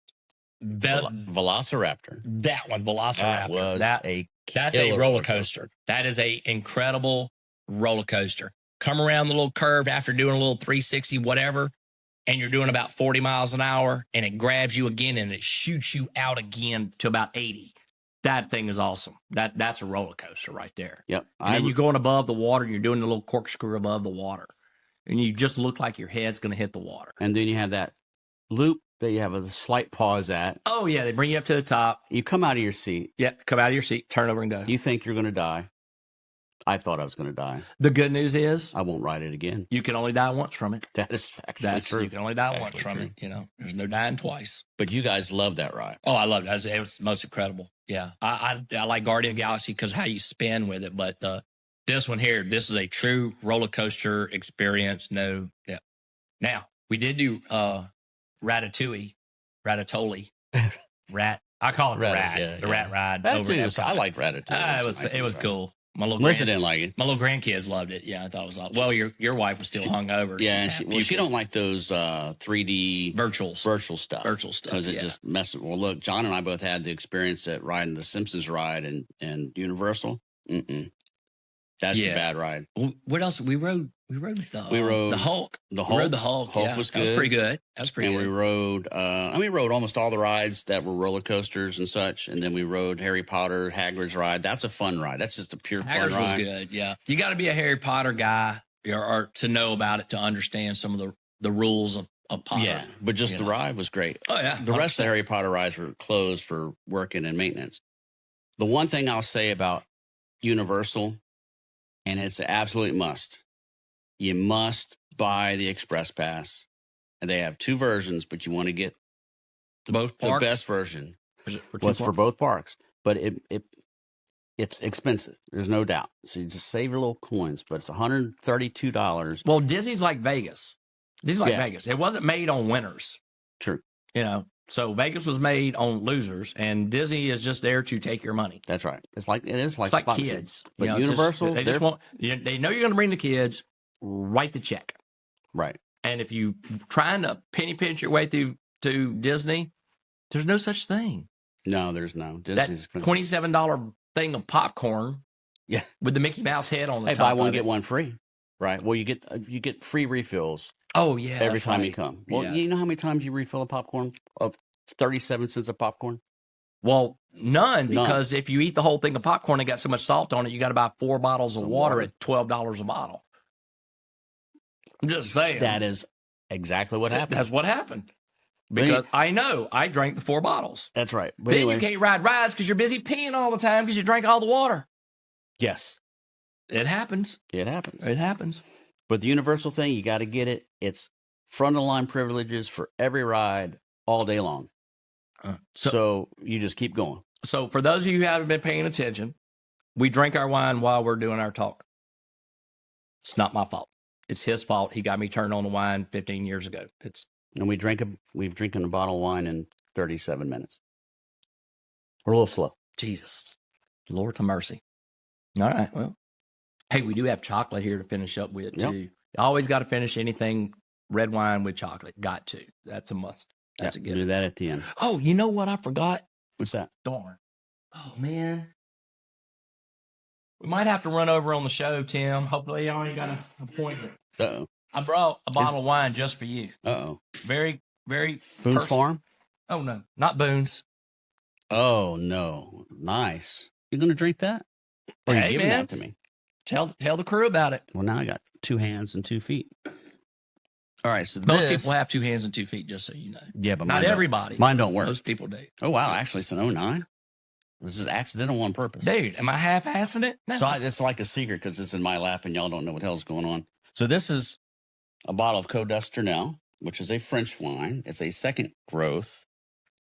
Velociraptor. That one, Velociraptor. That's a roller coaster. That is a incredible roller coaster. Come around the little curve after doing a little 360, whatever, and you're doing about 40 miles an hour, and it grabs you again, and it shoots you out again to about 80. That thing is awesome. That's a roller coaster right there. Yep. And then you're going above the water, and you're doing the little corkscrew above the water, and you just look like your head's going to hit the water. And then you have that loop that you have a slight pause at. Oh, yeah. They bring you up to the top. You come out of your seat. Yep. Come out of your seat, turn over and go. You think you're going to die. I thought I was going to die. The good news is I won't ride it again. You can only die once from it. That is factually true. You can only die once from it. There's no dying twice. But you guys love that ride. Oh, I loved it. It was most incredible. Yeah. I like Guardian of the Galaxy because how you spin with it. But this one here, this is a true roller coaster experience. No. Yeah. Now, we did do Ratatouille. Rat. I call it the rat. The rat ride. I liked Ratatouille. It was cool. Melissa didn't like it. My little grandkids loved it. Yeah, I thought it was awesome. Well, your wife was still hungover. Yeah, she don't like those 3D virtual stuff. Because it just messes. Well, look, John and I both had the experience at riding the Simpsons ride and Universal. That's a bad ride. What else? We rode the Hulk. The Hulk. We rode the Hulk. Hulk was good. That was pretty good. And we rode. We rode almost all the rides that were roller coasters and such. And then we rode Harry Potter, Hagrid's ride. That's a fun ride. That's just a pure fun ride. Hagrid's was good. Yeah, you got to be a Harry Potter guy or to know about it to understand some of the rules of Potter. Yeah, but just the ride was great. Oh yeah, the rest of the Harry Potter rides were closed for working and maintenance. The one thing I'll say about Universal, and it's an absolute must. You must buy the Express Pass. And they have 2 versions, but you want to get the best version. Is it for both parks. But it's expensive. There's no doubt. So you just save your little coins, but it's $132. Well, Disney's like Vegas. Vegas. It wasn't made on winners. True. So Vegas was made on losers, and Disney is just there to take your money. That's right. It's like kids. But Universal, they just want. They know you're going to bring the kids. Write the check. Right. And if you trying to penny pinch your way through to Disney, there's no such thing. No, there's no. Disney's that $27 thing of popcorn. Yeah. With the Mickey Mouse head on the top. Buy one get one free. Right. Well, you get free refills Oh yeah, every that's time you right. come. Well, Yeah. you know how many times you refill a popcorn of 37 cents of popcorn? Well, none, None. because if you eat the whole thing of popcorn and got so much salt on it, you got to buy 4 bottles of Some water water. at $12 a bottle. I'm just saying. That is exactly what happened. That's what happened. Because I know I drank the 4 bottles. That's right. But then anyway, you can't ride rides because you're busy peeing all the time because you drank all the water. yes, It happens. it happens. It happens. But the universal thing, you got to get it. It's front of the line privileges for every ride all day long. So you just keep going. So for those of you who haven't been paying attention, we drink our wine while we're doing our talk. It's not my fault. It's his fault. He got me turned on the wine 15 years ago. And we've drinking a bottle of wine in 37 minutes. We're a little slow. Jesus. Lord to mercy. All right. Well, hey, we do have chocolate here to finish up with, too. You always got to finish anything red wine with chocolate. Got to. That's a must. That's a good. Do that at the end. Oh, you know what I forgot? What's that? Darn. Oh, man. We might have to run over on the show, Tim. Hopefully, y'all ain't got an appointment. Uh-oh. I brought a bottle of wine just for you. Uh-oh. Very, very. Boone's Farm? Oh, no. Not Boone's. Oh, no. Nice. You going to drink that? Or Hey, you giving man. that to me? Tell the crew about it. Well, now I got 2 hands and 2 feet. All right, so Most people have 2 hands and 2 feet, just so you know. Yeah, but not everybody. Mine don't work. Most people do. Oh, wow. Actually, it's an 09. This is accidental on purpose. Dude, am I half-assing it? No. So it's like a secret because it's in my lap and y'all don't know what hell's going on. So this is a bottle of Côte d'Estournel, which is a French wine. It's a second growth,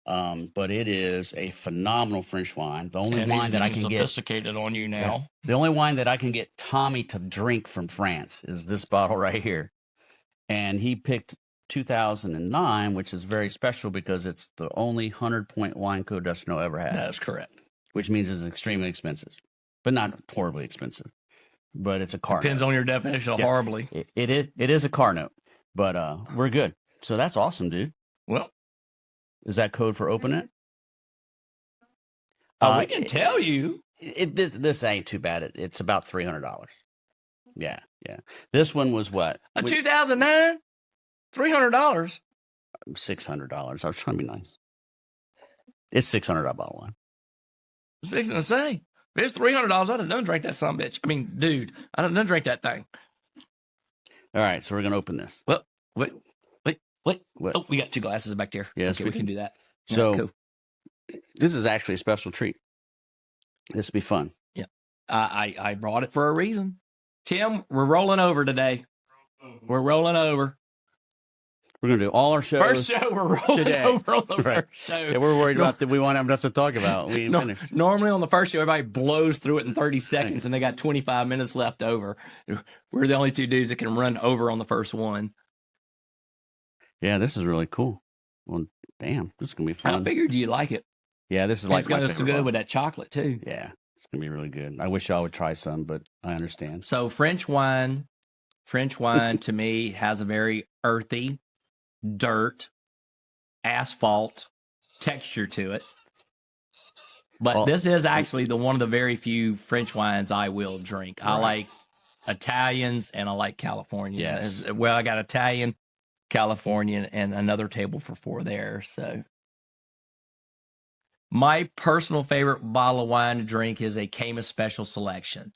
but it is a phenomenal French wine. The only wine that I can get sophisticated on you now. Yeah, the only wine that I can get Tommy to drink from France is this bottle right here, and he picked 2009, which is very special because it's the only 100-point wine Côte d'Estournel ever had. That's correct. Which means it's extremely expensive, but not horribly expensive. But it's a car. Depends on your definition of horribly. It is a car note, but we're good. So that's awesome, dude. Well, is that code for open it? We can tell you. This ain't too bad. It's about $300. Yeah. This one was what? A 2009, $300. $600. I was trying to be nice. It's $600 bottle of wine. I was fixing to say, if it's $300, I'd have done drink that son bitch. I mean, dude, I'd have done drink that thing. All right, so we're gonna open this. Well, wait. Oh, we got 2 glasses back there. Yes, okay, we can do that. So cool. This is actually a special treat. This will be fun. Yeah, I brought it for a reason. Tim, we're rolling over today. We're rolling over. We're going to do all our shows. First show, we're rolling today. over on the first show. Yeah, we're worried about that. We won't have enough to talk about. We finished. Normally on the first show, everybody blows through it in 30 seconds and they got 25 minutes left over. We're the only 2 dudes that can run over on the first one. Yeah, this is really cool. Well, damn, this is going to be fun. I figured you'd like it. Yeah, this is like it's going to go good with that chocolate, too. Yeah, it's going to be really good. I wish y'all would try some, but I understand. So French wine to me has a very earthy, dirt, asphalt texture to it. But this is actually one of the very few French wines I will drink. Right. I like Italians and I like Californians. Yes. Well, I got Italian, Californian, and another table for 4 there. So my personal favorite bottle of wine to drink is a Cayman Special Selection.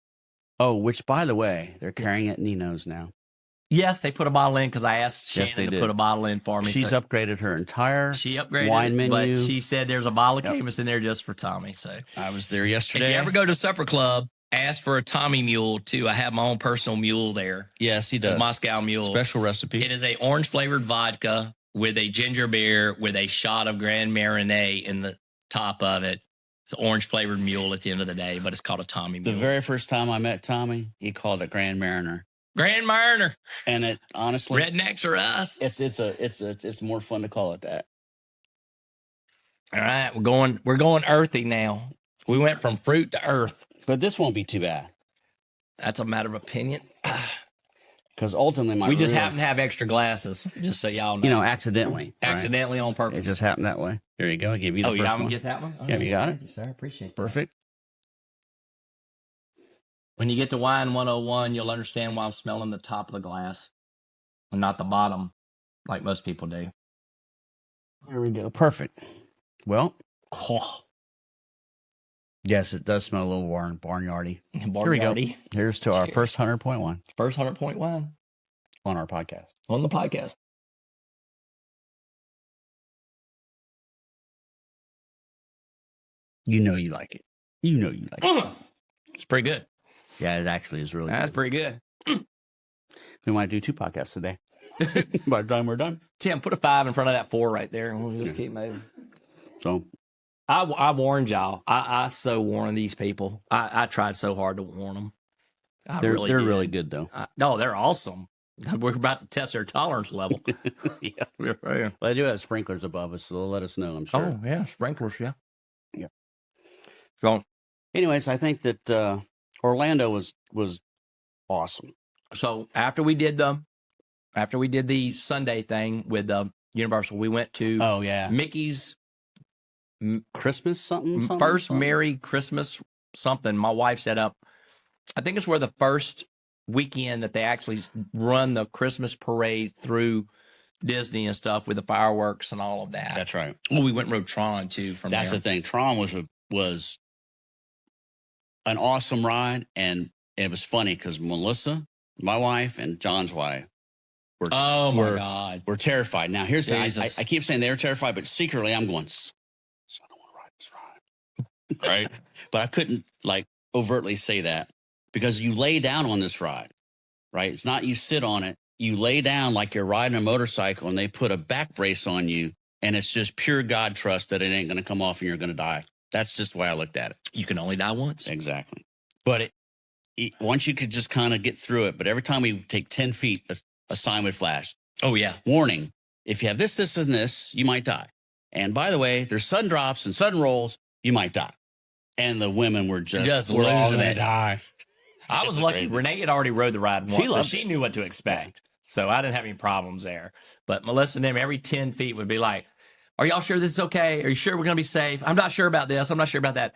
Oh, which, by the way, they're carrying at Nino's now. Yes, they put a bottle in because I asked Shannon to put a bottle in for me. She's upgraded her entire wine menu. But she said there's a bottle of Cayman in there just for Tommy. So I was there yesterday. If you ever go to Supper Club, ask for a Tommy Mule, too. I have my own personal mule there. Yes, he does. A Moscow Mule. Special recipe. It is a orange-flavored vodka with a ginger beer with a shot of Grand Marnier in the top of it. It's an orange-flavored mule at the end of the day, but it's called a Tommy Mule. The very first time I met Tommy, he called it Grand Marnier. Grand Marnier. And it honestly, rednecks are us. It's more fun to call it that. All right, we're going earthy now. We went from fruit to earth. But this won't be too bad. That's a matter of opinion. Because ultimately, we just happen to have extra glasses, just so y'all know. You know, accidentally. Accidentally on purpose. It just happened that way. Here you go. I give you the first one. Oh, you get that one? Yeah, you got it. Thank you, sir. I appreciate that. Perfect. When you get to Wine 101, you'll understand why I'm smelling the top of the glass. and not the bottom like most people do. There we go. Perfect. Well, yes, it does smell a little barnyardy. Here we go. Here's to our first 100.1. First 100.1 on our podcast. On the podcast. You know you like it. You know you like it. It's pretty good. Yeah, it actually is really That's good. pretty good. We might do 2 podcasts today. By the time we're done. Tim, put a 5 in front of that 4 right there, and we'll just keep moving. So I warned y'all. I so warned these people. I tried so hard to warn them. they're really good, though. No, they're awesome. We're about to test their tolerance level. Yeah. Well, they do have sprinklers above us, so they'll let us know, I'm sure. Oh, yeah, sprinklers, yeah. Yeah. So, anyways, I think that Orlando was awesome. So after we did the Sunday thing with Universal, we went to Mickey's Christmas something first something? Merry Christmas something. My wife set up. I think it's where the first weekend that they actually run the Christmas parade through Disney and stuff with the fireworks and all of that. That's right. Oh, we went and rode Tron too. That's the thing. Tron was an awesome ride, and it was funny because Melissa, my wife, and John's wife were God, we're terrified. Now here's the thing. Jesus. I keep saying they were terrified, but secretly I'm going, so I don't want to ride this ride. Right? But I couldn't overtly say that because you lay down on this ride, right? It's not you sit on it. You lay down like you're riding a motorcycle, and they put a back brace on you, and it's just pure God trust that it ain't going to come off and you're going to die. That's just the way I looked at it. You can only die once. Exactly. But once you could just kind of get through it, but every time we take 10 feet, a sign would flash. Oh, yeah. Warning, if you have this, this, and this, you might die. And by the way, there's sudden drops and sudden rolls, you might die. And the women were just we're all losing going to it. die. I was lucky. Crazy. Renee had already rode the ride once, so she it. knew what to expect. So I didn't have any problems there. But Melissa and them, every 10 feet would be like, are y'all sure this is okay? Are you sure we're going to be safe? I'm not sure about this. I'm not sure about that.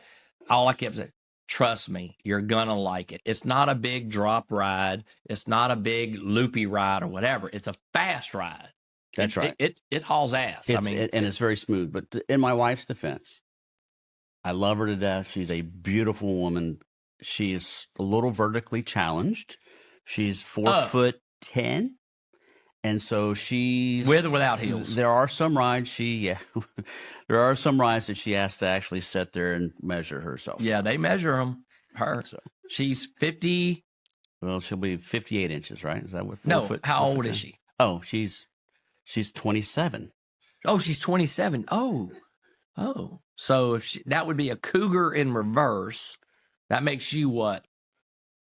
All I kept saying, trust me, you're going to like it. It's not a big drop ride. It's not a big loopy ride or whatever. It's a fast ride. That's right. It hauls ass. And it's very smooth. But in my wife's defense, I love her to death. She's a beautiful woman. She is a little vertically challenged. She's 4'10". And so she's with or without heels. There are some rides there are some rides that she has to actually sit there and measure herself. Yeah, they measure them. So she's 50. Well, she'll be 58 inches, right? Is that what? How old is she? Oh, she's 27. Oh, she's 27. Oh. So if that would be a cougar in reverse. That makes you what?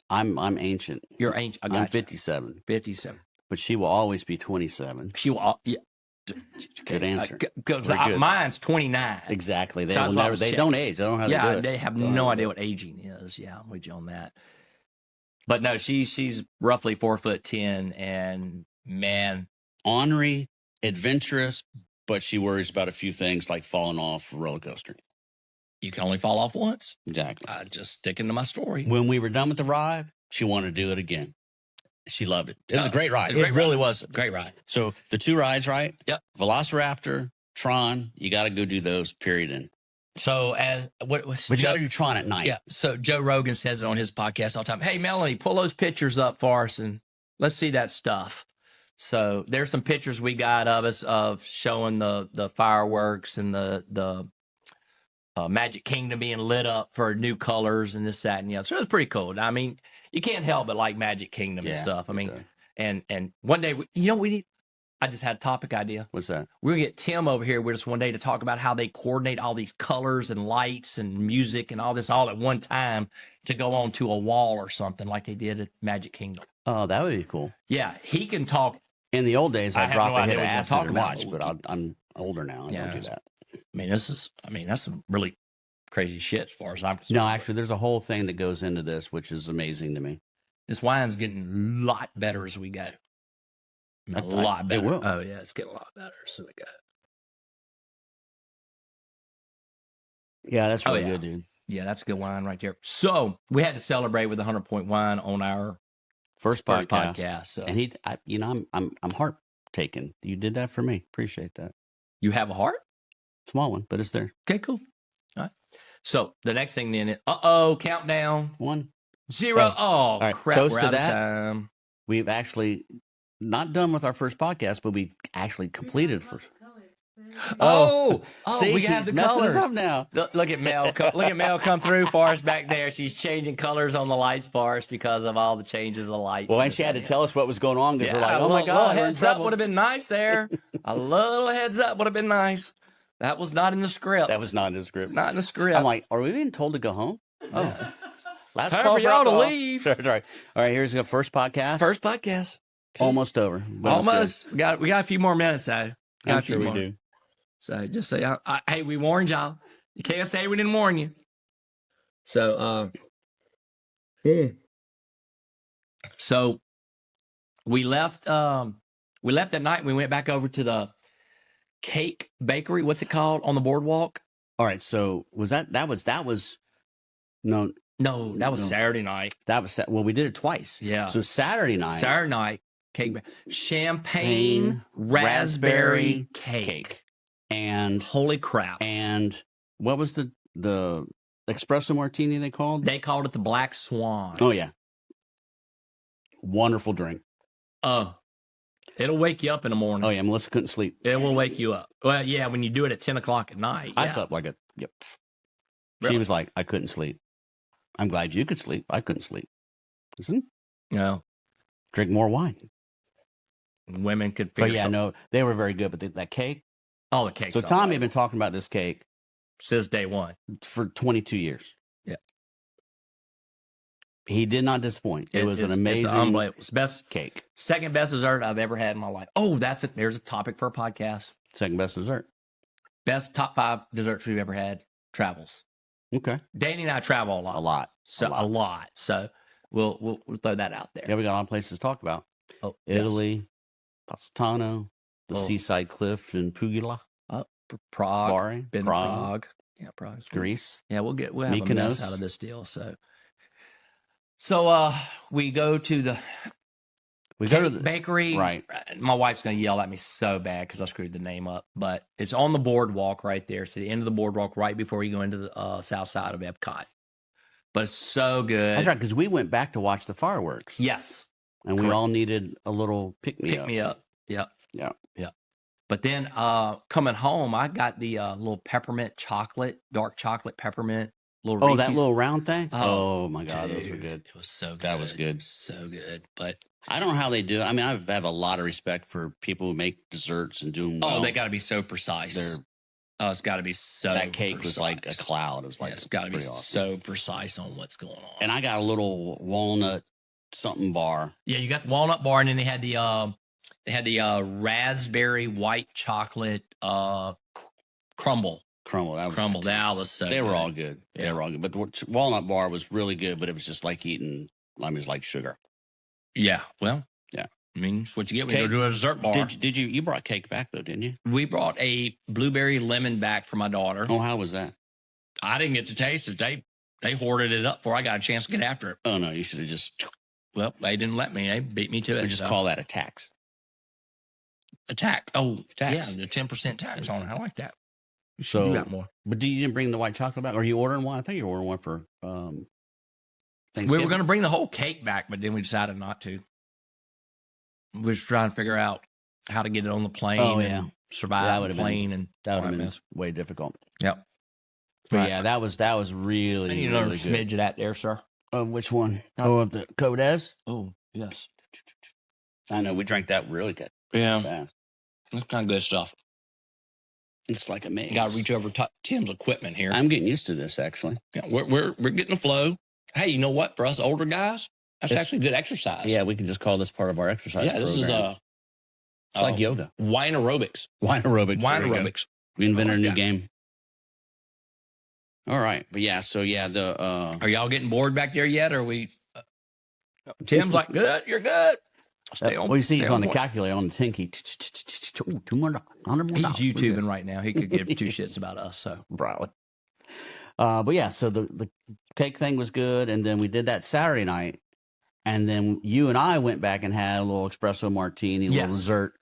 I'm ancient. You're ancient. I'm 57. 57. But she will always be 27. She will. Yeah. Good answer. Because mine's 29. Exactly. They will never. They don't age. They don't have. Yeah, they have no idea what aging is. Yeah, I'm with you on that. But no, she's roughly 4'10", and man, ornery, adventurous, but she worries about a few things like falling off a roller coaster. You can only fall off once. Exactly. Just sticking to my story. When we were done with the ride, she wanted to do it again. She loved it. It was a great ride. It really was a great ride. So the 2 rides, right? Yep. Velociraptor, Tron. You got to go do those. Period. So but you got to do Tron at night. Yeah. So Joe Rogan says it on his podcast all the time. Hey, Melanie, pull those pictures up for us and let's see that stuff. So there's some pictures we got of us of showing the fireworks and the Magic Kingdom being lit up for new colors and this, that, and the other. So it was pretty cool. I mean, you can't help but like Magic Kingdom and stuff. I mean, and one day, I just had a topic idea. What's that? We're going to get Tim over here with us one day to talk about how they coordinate all these colors and lights and music and all this all at one time to go onto a wall or something like they did at Magic Kingdom. Oh, that would be cool. Yeah, he can talk. In the old days, I'd drop a hit of acid and about watch, but I'm older now. I don't do that. I mean, that's some really crazy shit as far as I'm concerned. No, actually, there's a whole thing that goes into this, which is amazing to me. This wine's getting a lot better as we go. A lot better. It will. Oh, yeah, it's getting a lot better as we go. Yeah, that's really good, dude. Yeah, that's a good wine right there. So we had to celebrate with 100-point wine on our First First podcast. podcast. So. And I'm heart taken. You did that for me. Appreciate that. You have a heart? Small one, but it's there. Okay, cool. All right. So the next thing then is, countdown. 1, 0. All right. crap, Toast we're to out that. of time. We've actually not done with our first podcast, but we actually completed first. See, we have the colors up now. Look at Mel. Look at Mel come through for us back there. She's changing colors on the lights for us because of all the changes of the lights. Well, and she had to tell us what was going on because we're like, oh my God, a little heads up would have been nice there. A little heads up would have been nice. That was not in the script. That was not in the script. Not in the script. I'm like, are we being told to go home? Oh, last time call for y'all to alcohol. leave. Sorry. All right, here's the first podcast. First podcast. Almost over. Almost. We got a few more minutes though. I'm sure we do. So just say, hey, we warned y'all. You can't say we didn't warn you. So, So we left at night. We went back over to the cake bakery. What's it called on the boardwalk? All right. So that was no, that was Saturday night. That was, well, we did it twice. Yeah. So Saturday night, cake, champagne raspberry cake. And holy crap. And what was the espresso martini they called? They called it the Black Swan. Oh yeah. Wonderful drink. Oh, it'll wake you up in the morning. Oh yeah, Melissa couldn't sleep. It will wake you up. Well, yeah, when you do it at 10 o'clock at night. I slept like a yep. Really? She was like, I couldn't sleep. I'm glad you could sleep. I couldn't sleep. Listen. No. Drink more wine. Women could figure But yeah, no, they were very good. But that cake. Oh, the cake. So Tommy had been talking about this cake since day one for 22 years. Yeah. He did not disappoint. It was an amazing, unbelievable. It's best cake. Second best dessert I've ever had in my life. Oh, there's a topic for a podcast. Second best dessert. Best top 5 desserts we've ever had. Travels. Okay. Danny and I travel a lot. A lot. So we'll throw that out there. Yeah, we got a lot of places to talk about. Oh, Italy, Positano, the seaside cliff in Puglia. Prague. Bari, Been Prague. to Prague. Yeah, Prague. Greece. Yeah, we'll have Mykonos. a mess out of this deal. So we go to the bakery. Right. My wife's going to yell at me so bad because I screwed the name up. But it's on the boardwalk right there. It's the end of the boardwalk right before you go into the south side of EPCOT. But it's so good. That's right, because we went back to watch the fireworks. Yes. And we all needed a little pick-me-up. Pick-me-up. Yep. Yeah. Yeah. But then coming home, I got the little peppermint chocolate, dark chocolate peppermint. Little Reese's. That little round thing? Oh my God, dude, those were good. It was so good. That was good. So good. But I don't know how they do it. I mean, I have a lot of respect for people who make desserts and do them well. Oh, they got to be so precise. It's got to be so That cake precise. was like a cloud. It was like it's got to be awesome. so precise on what's going on. And I got a little walnut something bar. Yeah, you got the walnut bar, and then they had the raspberry white chocolate crumble. That was so They good. were all good. Yeah. They were all good. But the walnut bar was really good, but it was just like eating, it was like sugar. Yeah. Well, yeah. I mean, it's what you get when you go to a dessert bar. Did you brought cake back though, didn't you? We brought a blueberry lemon back for my daughter. Oh, how was that? I didn't get to taste it. They hoarded it up before I got a chance to get after it. Oh no, you should have just. Well, they didn't let me. They beat me to it. We just call that a tax. A tax. Oh, tax. Yeah, the 10% tax on it. I like that. So you got more. But you didn't bring the white chocolate back? Or are you ordering one? I think you're ordering one for Thanksgiving. We were going to bring the whole cake back, but then we decided not to. We were trying to figure out how to get it on the plane and survive the plane. That would have been way difficult. Yep. But yeah, that was really, I need really another smidge of that there, sir. Which one? Of the Codez? Oh, yes. I know. We drank that really good. Yeah. Fast. That's kind of good stuff. It's like a maze. Got to reach over Tim's equipment here. I'm getting used to this, actually. Yeah, we're getting the flow. Hey, you know what? For us older guys, that's actually good exercise. Yeah, we can just call this part of our exercise program. This is it's like yoga. Wine aerobics. Wine aerobics. We invented a new game. All right. But yeah, so yeah, are y'all getting bored back there yet? Or are we Tim's like, good, you're good. Stay on. Well, you see, he's on the calculator on the tinky. 2 more, 100 more. He's YouTubing right now. He could give 2 shits about us. So probably. But yeah, so the cake thing was good, and then we did that Saturday night, And then you and I went back and had a little espresso martini, a little dessert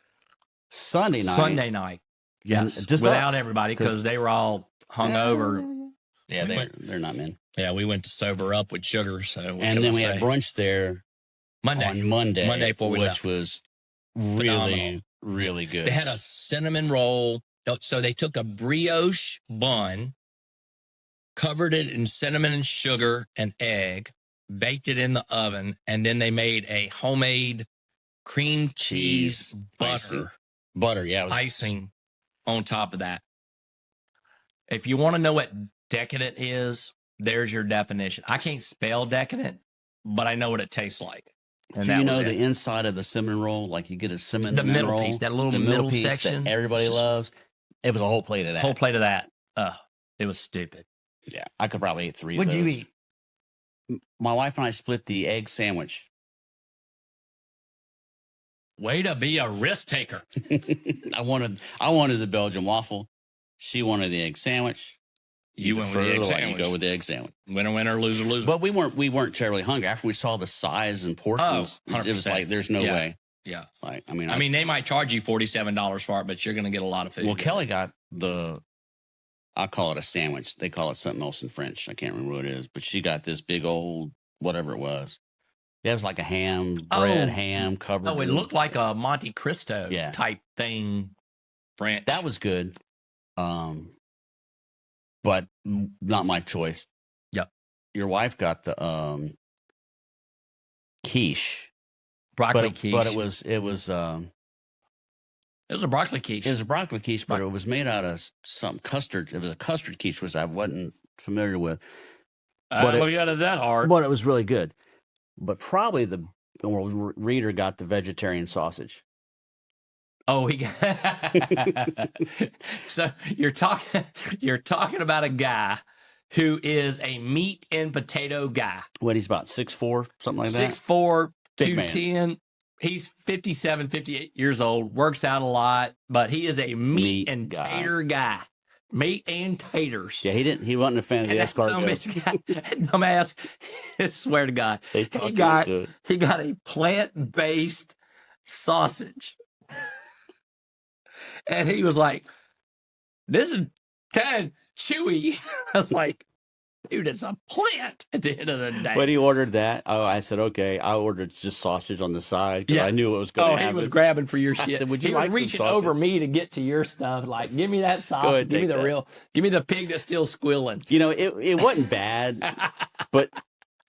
Sunday night. Yes, just without us, everybody because they were all hungover. Yeah, they're not men. Yeah, we went to sober up with sugar. So, and then we had brunch there on Monday before we left, which was really, really good. They had a cinnamon roll. So they took a brioche bun, covered it in cinnamon and sugar and egg, baked it in the oven, and then they made a homemade cream cheese butter. Icing on top of that. If you want to know what decadent is, there's your definition. I can't spell decadent, but I know what it tastes like. And do you know the inside of the cinnamon roll? Like you get a cinnamon roll. The middle piece, that little middle piece section. That everybody loves. It was a whole plate of that. Whole plate of that. It was stupid. Yeah, I could probably eat 3 What'd of those. you eat? My wife and I split the egg sandwich. Way to be a risk taker. I wanted the Belgian waffle. She wanted the egg sandwich. You went with the egg sandwich. You go with the egg sandwich. Winner, loser, loser. But we weren't terribly hungry. After we saw the size and portions, it was like there's no way. Yeah. Like I mean, they might charge you $47 for it, but you're going to get a lot of food. Well, Kelly got I call it a sandwich. They call it something else in French. I can't remember what it is, but she got this big old whatever it was. Yeah, it was like a ham covered. Oh, it looked like a Monte Cristo type thing. French. That was good. But not my choice. Yep. Your wife got the quiche. Broccoli quiche. But it was a broccoli quiche. It was a broccoli quiche, but it was made out of some custard. It was a custard quiche, which I wasn't familiar with. But look at it that hard. But it was really good. But probably the reader got the vegetarian sausage. Oh, he got so you're talking about a guy who is a meat and potato guy. What, he's about 6'4", something like that? 6'4", 210. He's 57, 58 years old, works out a lot, but he is a meat and tater guy. Meat and taters. Yeah, he wasn't a fan of the escargot. That dumbass, I swear to God. He got a plant-based sausage. And he was like, this is kind of chewy. I was like, dude, it's a plant at the end of the day. But he ordered that. Oh, I said, okay. I ordered just sausage on the side because I knew it was going to happen. He was grabbing for your shit. I said, would you like was reaching over me to get to your stuff. Like, give me that sausage. Give me the pig that's still squealing. You know, it wasn't bad, but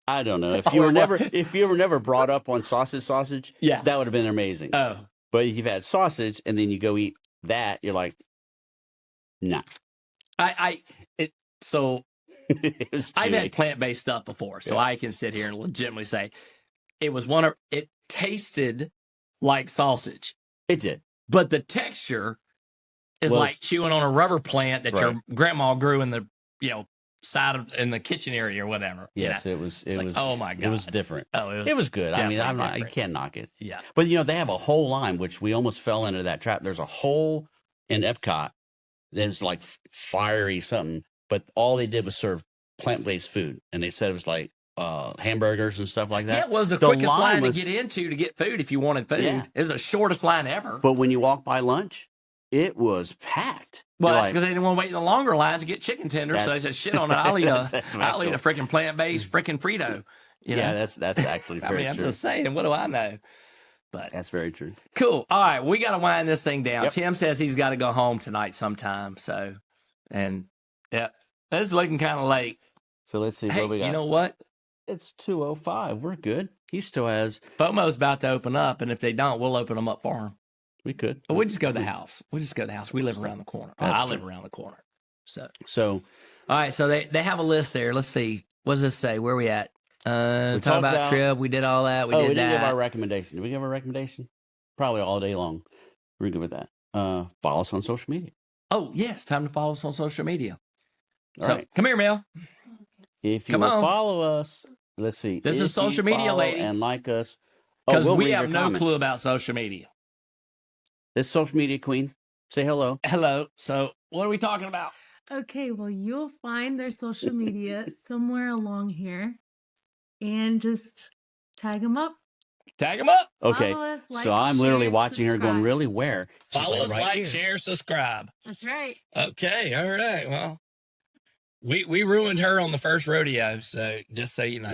I don't know. If you were never brought up on sausage, that would have been amazing. Oh. But if you've had sausage and then you go eat that, you're like, nah. I've had plant-based stuff before, so I can sit here and legitimately say it tasted like sausage. It did. But the texture is like chewing on a rubber plant that your grandma grew in the, in the kitchen area or whatever. Yes, it was oh my God. It was different. Oh, it was good. I mean, you can't knock it. Yeah. But they have a whole line, which we almost fell into that trap. There's a whole in EPCOT that's like fiery something, but all they did was serve plant-based food. And they said it was like hamburgers and stuff like that. Yeah, it was the quickest line to get into to get food if you wanted food. Yeah. It was the shortest line ever. But when you walk by lunch, it was packed. Well, that's because they didn't want to wait in the longer lines to get chicken tenders. So they said, shit on it. I'll eat a freaking plant-based freaking Frito. Yeah, that's actually very true. I'm just saying, what do I know? But that's very true. Cool. All right, we got to wind this thing down. Yep. Tim says he's got to go home tonight sometime. So, it's looking kind of late. So let's see what we got. You know what? It's 2:05. We're good. He still has. FOMO's about to open up, and if they don't, we'll open them up for him. We could. But we just go to the house. We live around the corner. I live around the corner. So all right. So they have a list there. Let's see. What does this say? Where are we at? Talk about trip. We did all that. We didn't give our recommendation. Did we give our recommendation? Probably all day long. We're good with that. Follow us on social media. Oh, yes. Time to follow us on social media. All right. Come here, Mel. If you will follow us, let's see. This is social media, lady. And like us. Because we have no clue about social media. This social media queen. Say hello. Hello. So what are we talking about? Okay, well, you'll find their social media somewhere along here. And just Tag them up. Tag them up. Okay. Follow us, like, So I'm literally share, watching her going, subscribe. really? Where? She's Follow us, like, here. share, subscribe. That's right. Okay, all right. Well, we ruined her on the first rodeo, so just so you know.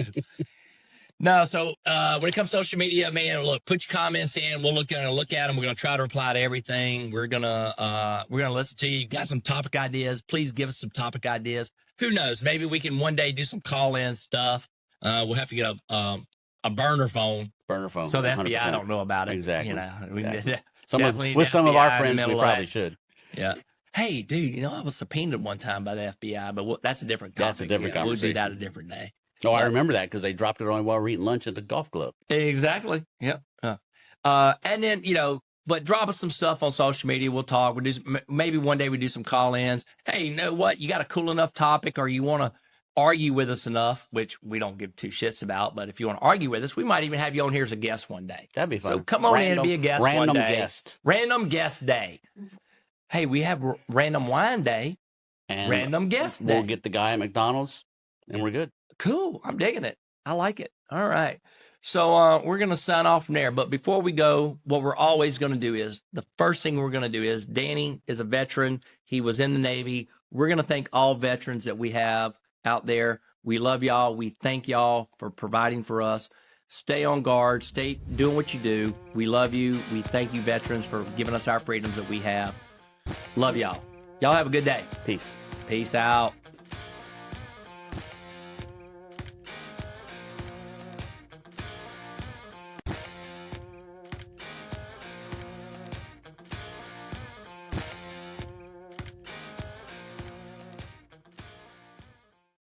No, so when it comes to social media, man, look, put your comments in. We'll look at them. We're gonna try to reply to everything. We're gonna listen to you. Got some topic ideas? Please give us some topic ideas. Who knows? Maybe we can one day do some call-in stuff. We'll have to get a burner phone. So the FBI don't know about it. Exactly. You know, we Exactly. definitely With some of our FBI in the friends, we middle of probably that. should. Yeah. Hey, dude, you know, I was subpoenaed one time by the FBI, but that's a different topic. That's a different We'll do that conversation. a different day. Oh, I remember that because they dropped it on while we were eating lunch at the golf club. Exactly. Yeah. And then, you know, but drop us some stuff on social media. We'll talk. We'll do maybe one day we do some call-ins. Hey, you know what? You got a cool enough topic, or you want to argue with us enough, which we don't give two shits about. But if you want to argue with us, we might even have you on here as a guest one day. That'd be fun. So come on in and be a guest one day. Guest. Random guest day. Hey, we have random wine day. And Random guest day. we'll get the guy at McDonald's, and we're good. Cool. I'm digging it. I like it. All right. So we're going to sign off from there. But before we go, what we're always going to do is the first thing we're going to do is Danny is a veteran. He was in the Navy. We're going to thank all veterans that we have out there. We love y'all. We thank y'all for providing for us. Stay on guard. Stay doing what you do. We love you. We thank you, veterans, for giving us our freedoms that we have. Love y'all. Y'all have a good day. Peace. Peace out.